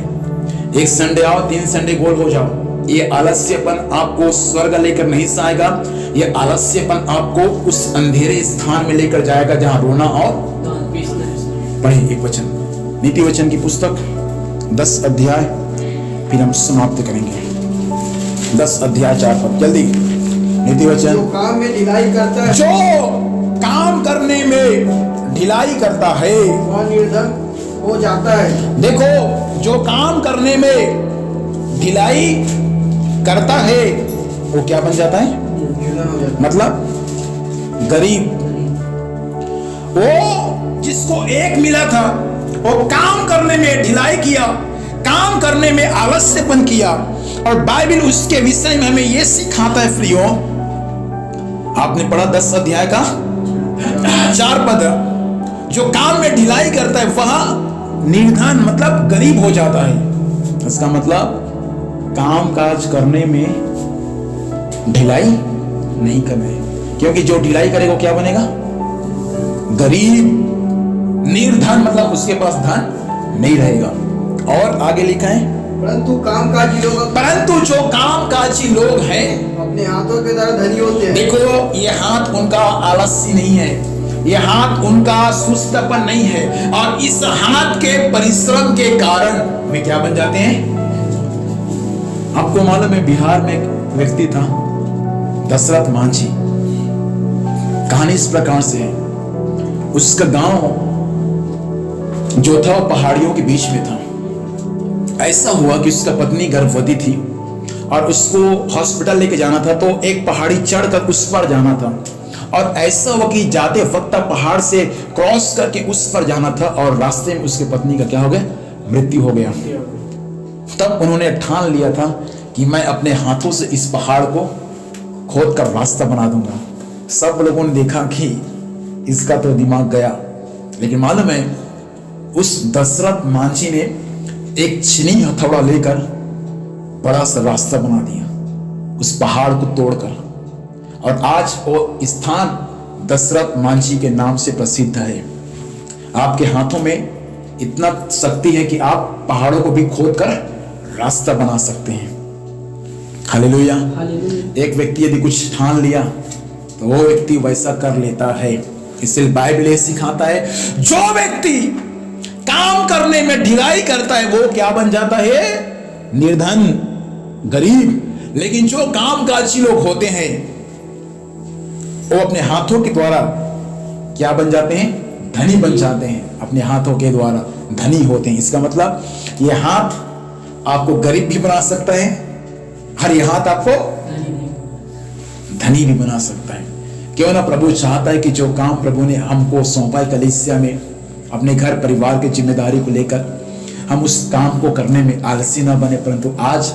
एक संडे आओ, 3 संडे गोल हो जाओ। ये आलस्यपन आपको स्वर्ग लेकर नहीं जाएगा, ये आलस्यपन आपको उस अंधेरे स्थान में लेकर जाएगा जहां रोना और पढ़े एक वचन, नीति वचन की पुस्तक 10 अध्याय, फिर हम समाप्त करेंगे। 10 अध्याय 4 पद, जल्दी। नीति वचन, जो काम में ढिलाई करता है, जो काम करने में ढिलाई करता है वह निर्धन हो जाता है। देखो, जो काम करने में ढिलाई करता है वो क्या बन जाता है? निर्धन हो जाता है। मतलब गरीब। वो जिसको 1 मिला था वो काम करने में ढिलाई किया, काम करने में आलस्यपन किया। और बाइबल उसके विषय में हमें यह सिखाता है प्रियो, आपने पढ़ा 10 अध्याय का 4 पद, जो काम में ढिलाई करता है वह निर्धन मतलब गरीब हो जाता है। इसका मतलब काम काज करने में ढिलाई नहीं करना है, क्योंकि जो ढिलाई करेगा क्या बनेगा? गरीब। निर्धन मतलब उसके पास धन नहीं रहेगा। और आगे लिखा है, परंतु जो कामकाजी लोग हैं अपने हाथों के द्वारा धनी होते हैं। देखो, ये हाथ उनका आलसी नहीं है, ये हाथ उनका सुस्तपन नहीं है, और इस हाथ के परिश्रम के कारण वे क्या बन जाते हैं? आपको मालूम है, बिहार में एक व्यक्ति था दशरथ मांझी। कहानी इस प्रकार से है, उसका गांव जो था वो पहाड़ियों के बीच में था। ऐसा हुआ कि उसका पत्नी गर्भवती थी और उसको हॉस्पिटल लेके जाना था, तो एक पहाड़ी चढ़कर उस पर जाना था। और ऐसा हुआ कि जाते वक्त पहाड़ से क्रॉस करके उस पर जाना था, और रास्ते में उसके पत्नी का क्या हो गया? मृत्यु हो गया। तब उन्होंने ठान लिया था कि मैं अपने हाथों से इस पहाड़ को खोद कर रास्ता बना दूंगा। सब लोगों ने देखा कि इसका तो दिमाग गया, लेकिन मालूम है उस दशरथ मांझी ने एक छीनी हथौड़ा लेकर बड़ा सा रास्ता बना दिया उस पहाड़ को तोड़कर, और आज वो स्थान दशरथ मांझी के नाम से प्रसिद्ध है। आपके हाथों में इतना शक्ति है कि आप पहाड़ों को भी खोद कर रास्ता बना सकते हैं। हालेलुया। एक व्यक्ति यदि कुछ ठान लिया तो वो व्यक्ति वैसा कर लेता है। इसलिए बाइबल ये सिखाता है, जो व्यक्ति काम करने में ढिलाई करता है वो क्या बन जाता है? निर्धन, गरीब। लेकिन जो कामकाजी लोग होते हैं वो अपने हाथों के द्वारा क्या बन जाते हैं? धनी बन जाते हैं। अपने हाथों के द्वारा धनी होते हैं। इसका मतलब ये हाथ आपको गरीब भी बना सकता है, हर ये हाथ आपको धनी भी बना सकता है। क्यों ना प्रभु चाहता है कि जो काम प्रभु ने हमको सौंपा है कलीसिया में, अपने घर परिवार की जिम्मेदारी को लेकर, हम उस काम को करने में आलसी ना बने, परंतु आज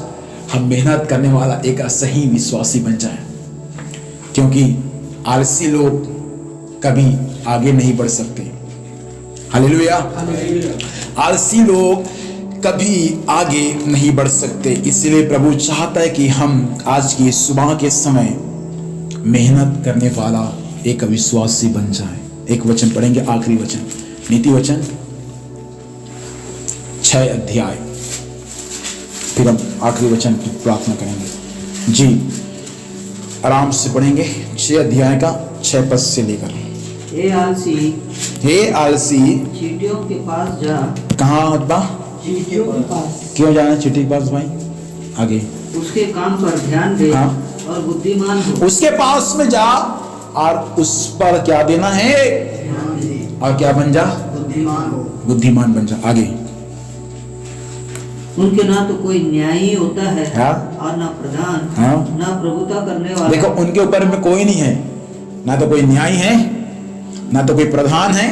हम मेहनत करने वाला एक सही विश्वासी बन जाए। क्योंकि आलसी लोग कभी आगे नहीं बढ़ सकते। हालेलुया। आलसी लोग कभी आगे नहीं बढ़ सकते। इसलिए प्रभु चाहता है कि हम आज की सुबह के समय मेहनत करने वाला एक विश्वासी बन जाए। एक वचन पढ़ेंगे, आखिरी वचन, नीति वचन 6 अध्याय, फिर हम आखिरी वचन की प्रार्थना करेंगे। जी, आराम से पढ़ेंगे 6 अध्याय का 6 पद से लेकर। हे आलसी, चींटियों के पास जा। कहाँ हतबा? चींटियों के पास। क्यों जाना चींटी के पास भाई? आगे उसके काम पर ध्यान दे। हाँ। और बुद्धिमान हो। उसके पास में जा और उस पर क्या देना है? और क्या बन जा? बुद्धिमान हो। बुद्धिमान बन जा। आगे, उनके ना तो कोई न्यायी होता है, हाँ? और ना प्रधान, हाँ? ना प्रभुता करने वाला। देखो, उनके ऊपर में कोई नहीं है, ना तो कोई न्यायी है, ना तो कोई प्रधान है,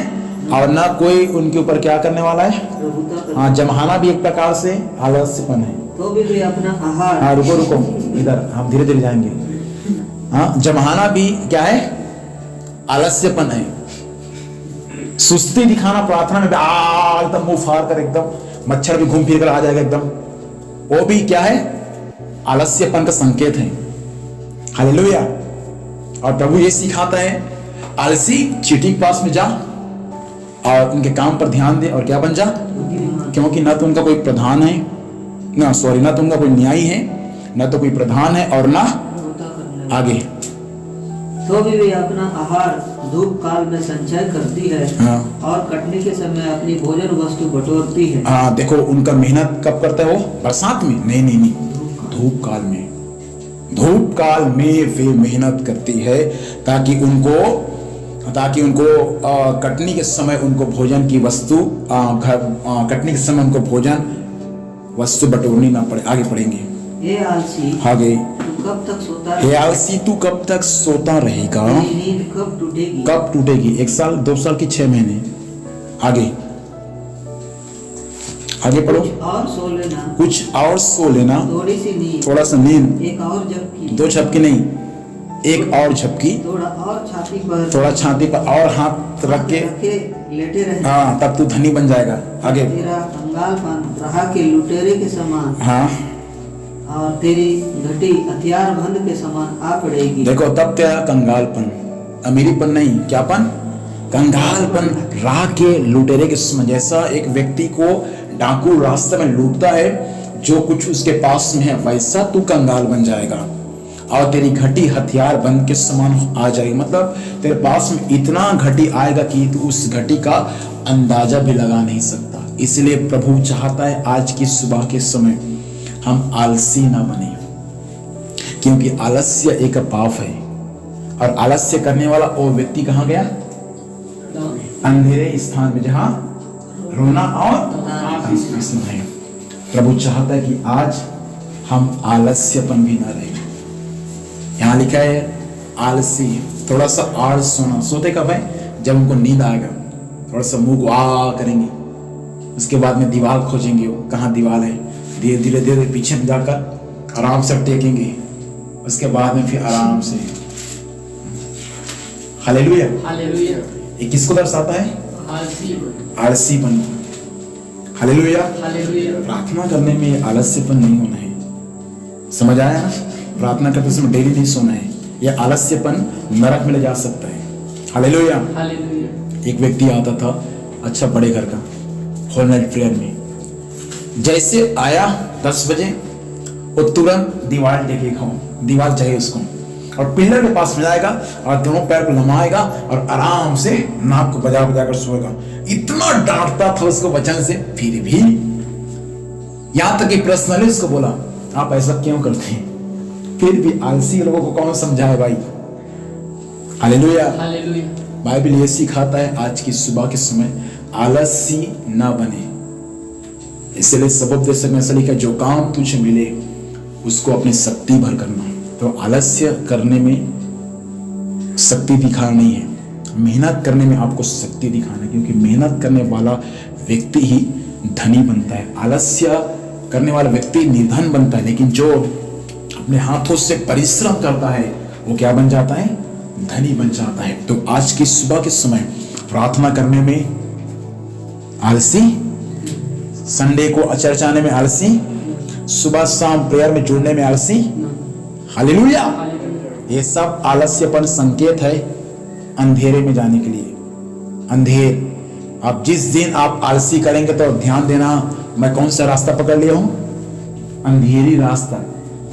और ना कोई उनके ऊपर क्या करने वाला है? प्रभुता। हाँ, जमाना भी एक प्रकार से आलस्यपन है। तो भी अपना आहार। हाँ, रुको रुको, इधर हम धीरे धीरे जाएंगे। हाँ, जमाना भी क्या है? आलस्यपन है। सुस्ती दिखाना प्रार्थना में एकदम मुंह फाड़ कर, एकदम मच्छर भी घूम फिर कर आ जाएगा एकदम, वो भी क्या है? आलस्यपन का संकेत है। हालेलुया। और प्रभु ये सिखाता है, आलसी चींटी के पास में जा और उनके काम पर ध्यान दे, और क्या बन जा? क्योंकि ना तो उनका कोई प्रधान है, ना तो उनका कोई न्यायी है, ना तो कोई प्रधान है, और ना आगे। तो भी वे अपना आहार धूप काल में संचय करती है। हाँ। और कटने के समय अपनी भोजन वस्तु बटोरती है। हाँ, देखो, उनका मेहनत कब करता है? वो बरसात में नहीं, धूप काल में। धूप काल में वे मेहनत करती है ताकि उनको कटनी के समय उनको भोजन की वस्तु कटनी के समय उनको भोजन वस्तु बटोरनी ना पड़े। आगे पढ़ेंगे। हे आलसी, आगे, तू कब तक सोता हे आलसी, तू कब तक सोता रहेगा? तेरी नींद कब टूटेगी? कब टूटेगी? 1 साल, 2 साल की 6 महीने। आगे, आगे पढ़ो। कुछ और सो लेना, कुछ और सो लेना, थोड़ी सी नींद, थोड़ा सा नींद, एक और झपकी, 2 झपकी नहीं, एक और झपकी, थोड़ा और छाती पर, थोड़ा छाती पर और हाथ रख के, रखे लेटे रहना। हाँ, तब तू धनी बन जाएगा। आगे। तेरा कंगालपन राह के लुटेरे के समान, हाँ, और तेरी घटी हथियार बंद के समान आ पड़ेगी। देखो तब तेरा कंगालपन, अमीरीपन नहीं, क्यापन, कंगालपन राह के लुटेरे के समान। जैसा एक व्यक्ति को डाकू रास्ते में लूटता है, जो कुछ उसके पास में है, वैसा तू कंगाल बन जाएगा और तेरी घटी हथियार बंद के समान आ जाएगी। मतलब तेरे पास में इतना घटी आएगा कि तू उस घटी का अंदाजा भी लगा नहीं सकता। इसलिए प्रभु चाहता है आज की सुबह के समय हम आलसी ना बने, क्योंकि आलस्य एक पाप है और आलस्य करने वाला वो व्यक्ति कहाँ गया? अंधेरे स्थान में, जहां रोना और आंसू है। प्रभु चाहता है कि आज हम आलस्यपन भी ना रहे। यहाँ लिखा है आलसी, थोड़ा सा आलस सोना। सोते कब है? जब उनको नींद आएगा, थोड़ा सा मुंह को आ करेंगे, उसके बाद में दीवार खोजेंगे, वो कहाँ दीवार है, धीरे धीरे धीरे पीछे में जाकर आराम से टेकेंगे, उसके बाद में फिर आराम से। हालेलुया। हालेलुया। ये किसको दर्शाता है? आलसीपन। हालेलुया। हालेलुया। प्रार्थना करने में आलस्यपन नहीं होना है, समझ आया ना? प्रार्थना करते समय डेली नहीं सोना है, यह आलस्यपन नरक में ले जा सकता है। हालेलुया। हालेलुया। एक व्यक्ति आता था, अच्छा बड़े घर का, होल नाइट प्रेयर में जैसे आया 10 बजे, वो तुरंत दीवार देखे खाओ, दीवार चाहिए उसको, और पिलर के पास में जाएगा और दोनों पैर को लमाएगा और आराम से नाक को बजा बजा कर सोएगा। इतना डांटता था उसको वचन से, फिर भी यहां तक कि पर्सनली उसको बोला आप ऐसा क्यों करते हैं? फिर भी आलसी लोगों को कौन समझाए भाई? हालेलुया। हालेलुया। बाइबल ये सिखाता है आज की सुबह के समय आलसी ना बने। इसलिए सबोपदेशक में ऐसा लिखा, जो काम तुझे मिले उसको अपनी शक्ति भर करना। तो आलस्य करने में शक्ति दिखाना नहीं है, मेहनत करने में आपको शक्ति दिखाना है, क्योंकि मेहनत करने वाला व्यक्ति ही धनी बनता है। आलस्य करने वाला व्यक्ति निर्धन बनता है, लेकिन जो अपने हाथों से परिश्रम करता है वो क्या बन जाता है? धनी बन जाता है। तो आज की सुबह के समय प्रार्थना करने में आलसी, संडे को चर्च आने में आलसी, सुबह शाम प्रेयर में जुड़ने में आलसी। हालेलुया। ये सब आलस्यपन संकेत है अंधेरे में जाने के लिए। अंधेर, आप जिस दिन आप आलसी करेंगे तो ध्यान देना, मैं कौन सा रास्ता पकड़ लिया हूं? अंधेरी रास्ता,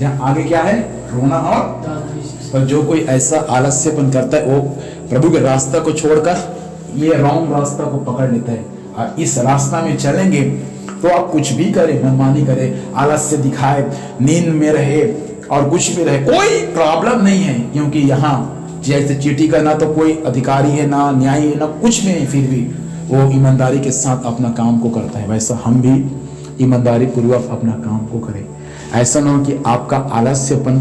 जहां आगे क्या है? रोना और तो जो कोई ऐसा आलस्यपन करता है वो प्रभु के रास्ता को छोड़कर ये रॉन्ग रास्ता को पकड़ लेता है। और इस रास्ता में चलेंगे तो आप कुछ भी करें, मनमानी करें, आलस्य दिखाए, नींद में रहे और कुछ भी रहे, कोई प्रॉब्लम नहीं है, क्योंकि यहाँ जैसे चीटी का ना तो कोई अधिकारी है, ना न्यायी है, ना कुछ भी नहीं, फिर भी वो ईमानदारी के साथ अपना काम को करता है। वैसा हम भी ईमानदारी पूर्वक अपना काम को करें। ऐसा ना हो कि आपका आलस्यपन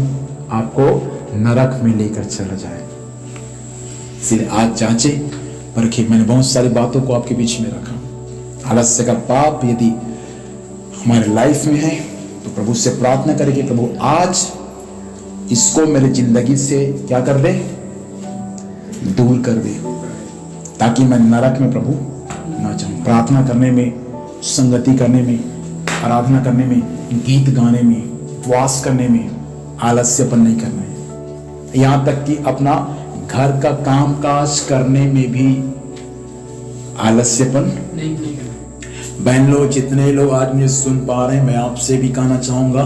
आपको नरक में लेकर चला जाए। इसलिए आज जांचे परखे, मैंने बहुत सारी बातों को आपके बीच में रखा। आलस्य का पाप यदि हमारे लाइफ में है तो प्रभु से प्रार्थना करें कि प्रभु आज इसको मेरे जिंदगी से क्या कर दे? दूर कर दे, ताकि मैं नरक में प्रभु ना जाऊं। प्रार्थना करने में, संगति करने में, आराधना करने में, गीत गाने में, उपवास करने में आलस्यपन नहीं करना है। यहां तक कि अपना घर का काम काज करने में भी आलस्यपन नहीं। बहन लोग, जितने लोग आज मुझे सुन पा रहे हैं, मैं आपसे भी कहना चाहूंगा,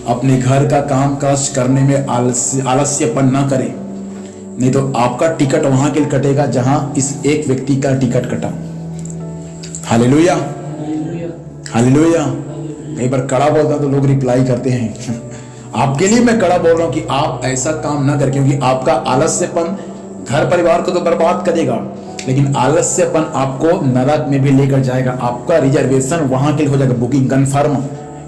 अपने घर का काम काज करने में आलस्यपन ना करें, नहीं तो आपका टिकट वहां के लिए कटेगा जहां इस एक व्यक्ति का टिकट कटा। हालेलुया। हालेलुया। कई बार कड़ा बोलता तो लोग रिप्लाई करते हैं आपके लिए मैं कड़ा बोल रहा हूं कि आप ऐसा काम ना करें, क्योंकि आपका आलस्यपन घर परिवार को तो बर्बाद करेगा, लेकिन आलस्यपन आपको नरक में भी लेकर जाएगा। आपका रिजर्वेशन वहां के लिए हो जाएगा, बुकिंग कंफर्म,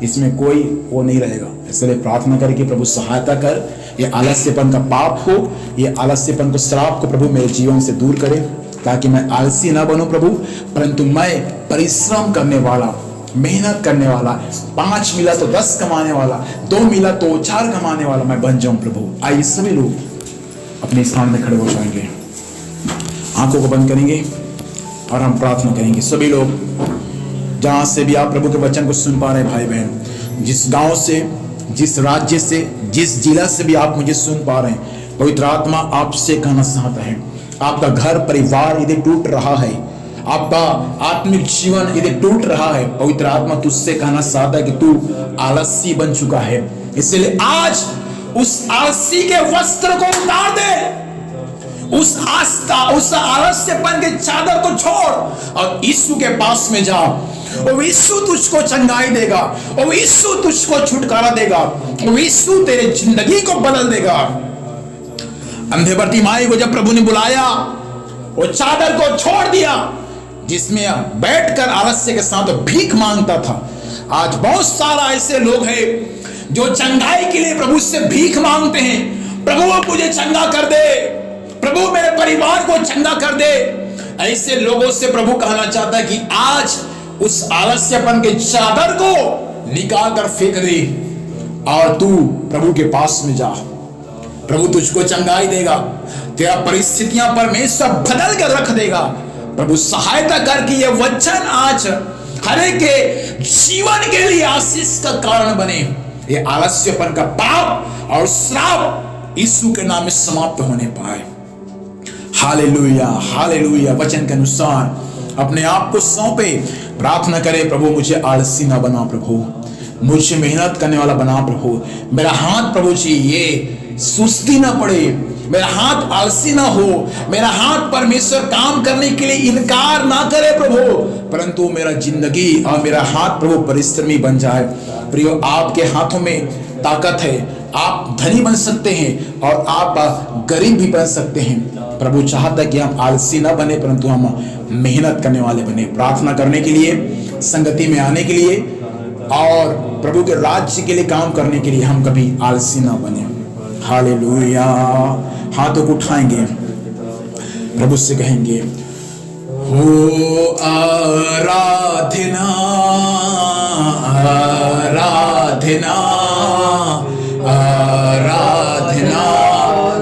इसमें कोई वो नहीं रहेगा। इसलिए प्रार्थना करें कि प्रभु सहायता कर, ये आलस्यपन का पाप हो, ये आलस्यपन को, श्राप को प्रभु मेरे जीवन से दूर करे, ताकि मैं आलसी ना बनूं प्रभु, परंतु मैं परिश्रम करने वाला मेहनत करने वाला, 5 मिला तो 10 कमाने वाला, 2 मिला तो 4 कमाने वाला मैं बन जाऊं प्रभु। आइए सभी लोग अपने स्थान में खड़े हो जाएंगे, आंखों को बंद करेंगे और हम प्रार्थना करेंगे। सभी लोग जहां से भी आप प्रभु के वचन को सुन पा रहे हैं, भाई बहन, जिस गांव से, जिस राज्य से, जिस जिला से भी आप मुझे सुन पा रहे हैं, पवित्र आत्मा आपसे कहना चाहता है, आपका घर परिवार यदि टूट रहा है, आपका आत्मिक जीवन यदि टूट रहा है, पवित्र आत्मा तुझसे कहना चाहता है कि तू आलसी बन चुका है। इसलिए आज उस आलसी के वस्त्र को उतार दे, उस आस्था, उस आलस्यपन के चादर को छोड़ और यीशु के पास में जा। और यीशु तुझको चंगाई देगा, और यीशु तुझको छुटकारा देगा, और यीशु तेरे जिंदगी को बदल देगा। अंधे बरतिमाई को जब प्रभु ने बुलाया, वो चादर को छोड़ दिया जिसमें बैठकर आलस्य के साथ भीख मांगता था। आज बहुत सारा ऐसे लोग हैं जो चंगाई के लिए प्रभु से भीख मांगते हैं, प्रभु मुझे चंगा कर दे, प्रभु मेरे परिवार को चंगा कर दे। ऐसे लोगों से प्रभु कहना चाहता है कि आज उस आलस्यपन के चादर को निकाल कर फेंक दे और तू प्रभु के पास में जा। प्रभु तुझको चंगाई देगा, तेरा परिस्थितियां परमेश्वर बदल कर रख देगा। प्रभु सहायता कर कि यह वचन आज हर एक के जीवन के लिए आशीष का कारण बने। ये आलस्यपन का पाप और श्राप यीशु के नाम में समाप्त होने पाए। Hallelujah, hallelujah. वचन के अनुसार अपने आप को सौंपे, प्रार्थना करे, प्रभु मुझे आलसी ना बना, प्रभु मुझे मेहनत करने वाला बना, प्रभु मेरा हाथ प्रभु जी ये सुस्ती ना पड़े, मेरा हाथ आलसी ना हो, मेरा हाथ परमेश्वर काम करने के लिए इनकार ना करे प्रभु, परंतु मेरा जिंदगी और मेरा हाथ प्रभु परिश्रमी बन जाए। प्रियो, आपके हाथों में ताकत है, आप धनी बन सकते हैं और आप गरीब भी बन सकते हैं। प्रभु चाहता है कि हम आलसी ना बने, परंतु हम मेहनत करने वाले बने, प्रार्थना करने के लिए, संगति में आने के लिए और प्रभु के राज्य के लिए काम करने के लिए हम कभी आलसी ना बने। हालेलुया। हाथों को उठाएंगे, प्रभु से कहेंगे, हो आराधना, आराधना, आराधना,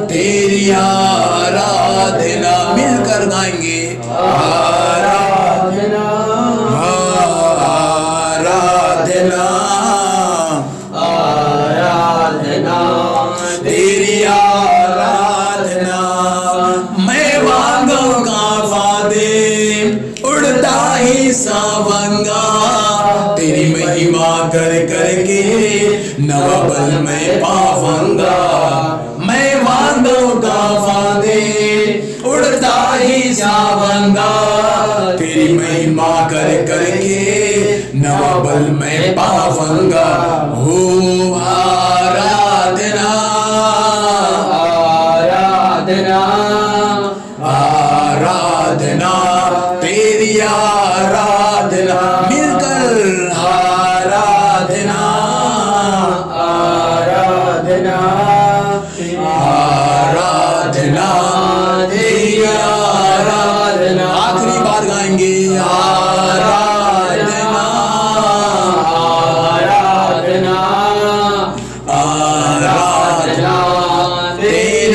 तेरी आराधना। मिलकर गाएंगे, आराधना, आराधना, आराधना, तेरी आराधना। मैं मांगूंगा वादे उड़ता ही सावंगा, तेरी महिमा कर करके नवबल में पावंगा। मैं मांगूंगा वादे उड़ता ही सावंगा, तेरी महिमा कर करके नवबल में पावंगा। हो आराधना, आराधना, आराधना, तेरी आराधना। मिलकर आराधना, आराधना, आराधना, तेरी आराधना। आखिरी बार गाएंगे, आराधना, आराधना, आराधना, तेरी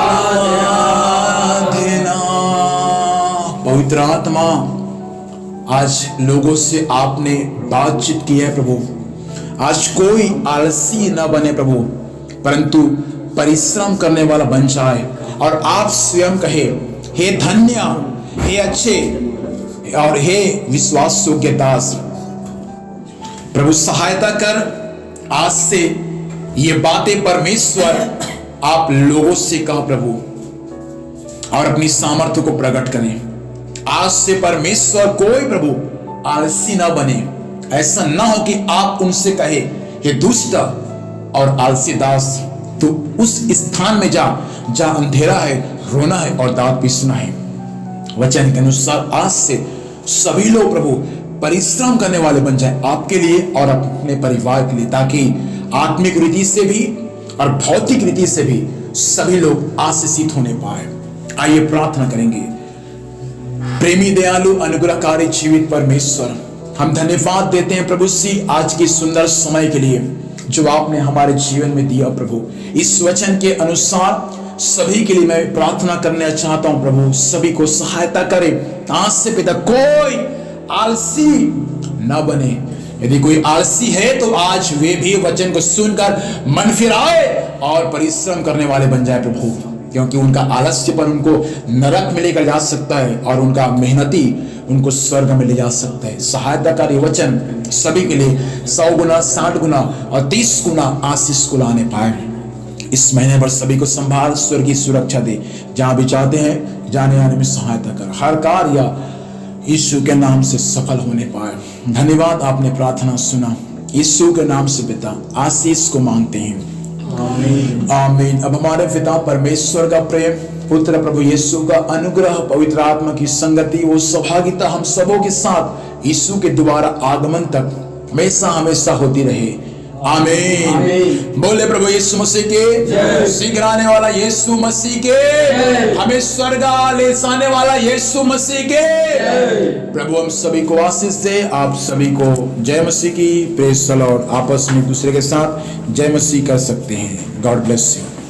आराधना। पवित्र आत्मा, आज लोगों से आपने बातचीत की है प्रभु। आज कोई आलसी न बने प्रभु, परंतु परिश्रम करने वाला बन जाए और आप स्वयं कहे, हे धन्य, हे अच्छे और हे विश्वास योग्य दास। प्रभु सहायता कर, आज से ये बातें परमेश्वर आप लोगों से कहा प्रभु, और अपनी सामर्थ्य को प्रकट करें। आज से परमेश्वर कोई प्रभु आलसी ना बने। ऐसा ना हो कि आप उनसे कहे, हे दुष्ट और आलसी दास, तू उस स्थान में जा जहां अंधेरा है, रोना है और दांत पीसना है। वचन के अनुसार आज से सभी लोग प्रभु परिश्रम करने वाले बन जाए आपके लिए और अपने परिवार के लिए, ताकि आत्मिक रीति से भी और भौतिक रीति से भी सभी लोग आशीषित होने पाए। आइए प्रार्थना करेंगे। प्रेमी, दयालु, अनुग्रहकारी, जीवित परमेश्वर, हम धन्यवाद देते हैं प्रभु सी आज की सुंदर समय के लिए जो आपने हमारे जीवन में दिया प्रभु। इस वचन के अनुसार सभी के लिए मैं प्रार्थना करना चाहता हूं प्रभु, सभी को सहायता करे आज से पिता कोई आलसी ना बने। यदि कोई आलसी है तो आज वे भी वचन को सुनकर मन फिराए और परिश्रम करने वाले बन जाए प्रभु, क्योंकि उनका आलस्य पर उनको नरक में लेकर जा सकता है और उनका मेहनती उनको स्वर्ग में ले जा सकता है। सहायता का ये वचन सभी के लिए 100 गुना 60 गुना और 30 गुना आशीष को लाने पाए। इस महीने भर सभी को संभाल, स्वर्गीय सुरक्षा दे, जहां भी चाहते हैं जाने आने में सहायता कर, हर कार्य यीशु के नाम से सफल होने पाए। धन्यवाद, आपने प्रार्थना सुना, यीशु के नाम से पिता आशीष को मांगते हैं, आमीन आमीन। अब हमारे पिता परमेश्वर का प्रेम, पुत्र प्रभु यीशु का अनुग्रह, पवित्र आत्मा की संगति, वो सहभागिता हम सबों के साथ यीशु के दोबारा आगमन तक हमेशा हमेशा होती रहे, आमीन। बोले प्रभु यीशु मसीह के, शीघ्र आने वाला यीशु मसीह के, हमें स्वर्ग ले जाने वाला यीशु मसीह के। प्रभु हम सभी को आशीष दे, आप सभी को जय मसीह की, प्रेज़ द लॉर्ड। आपस में एक दूसरे के साथ जय मसीह कर सकते हैं। God bless you.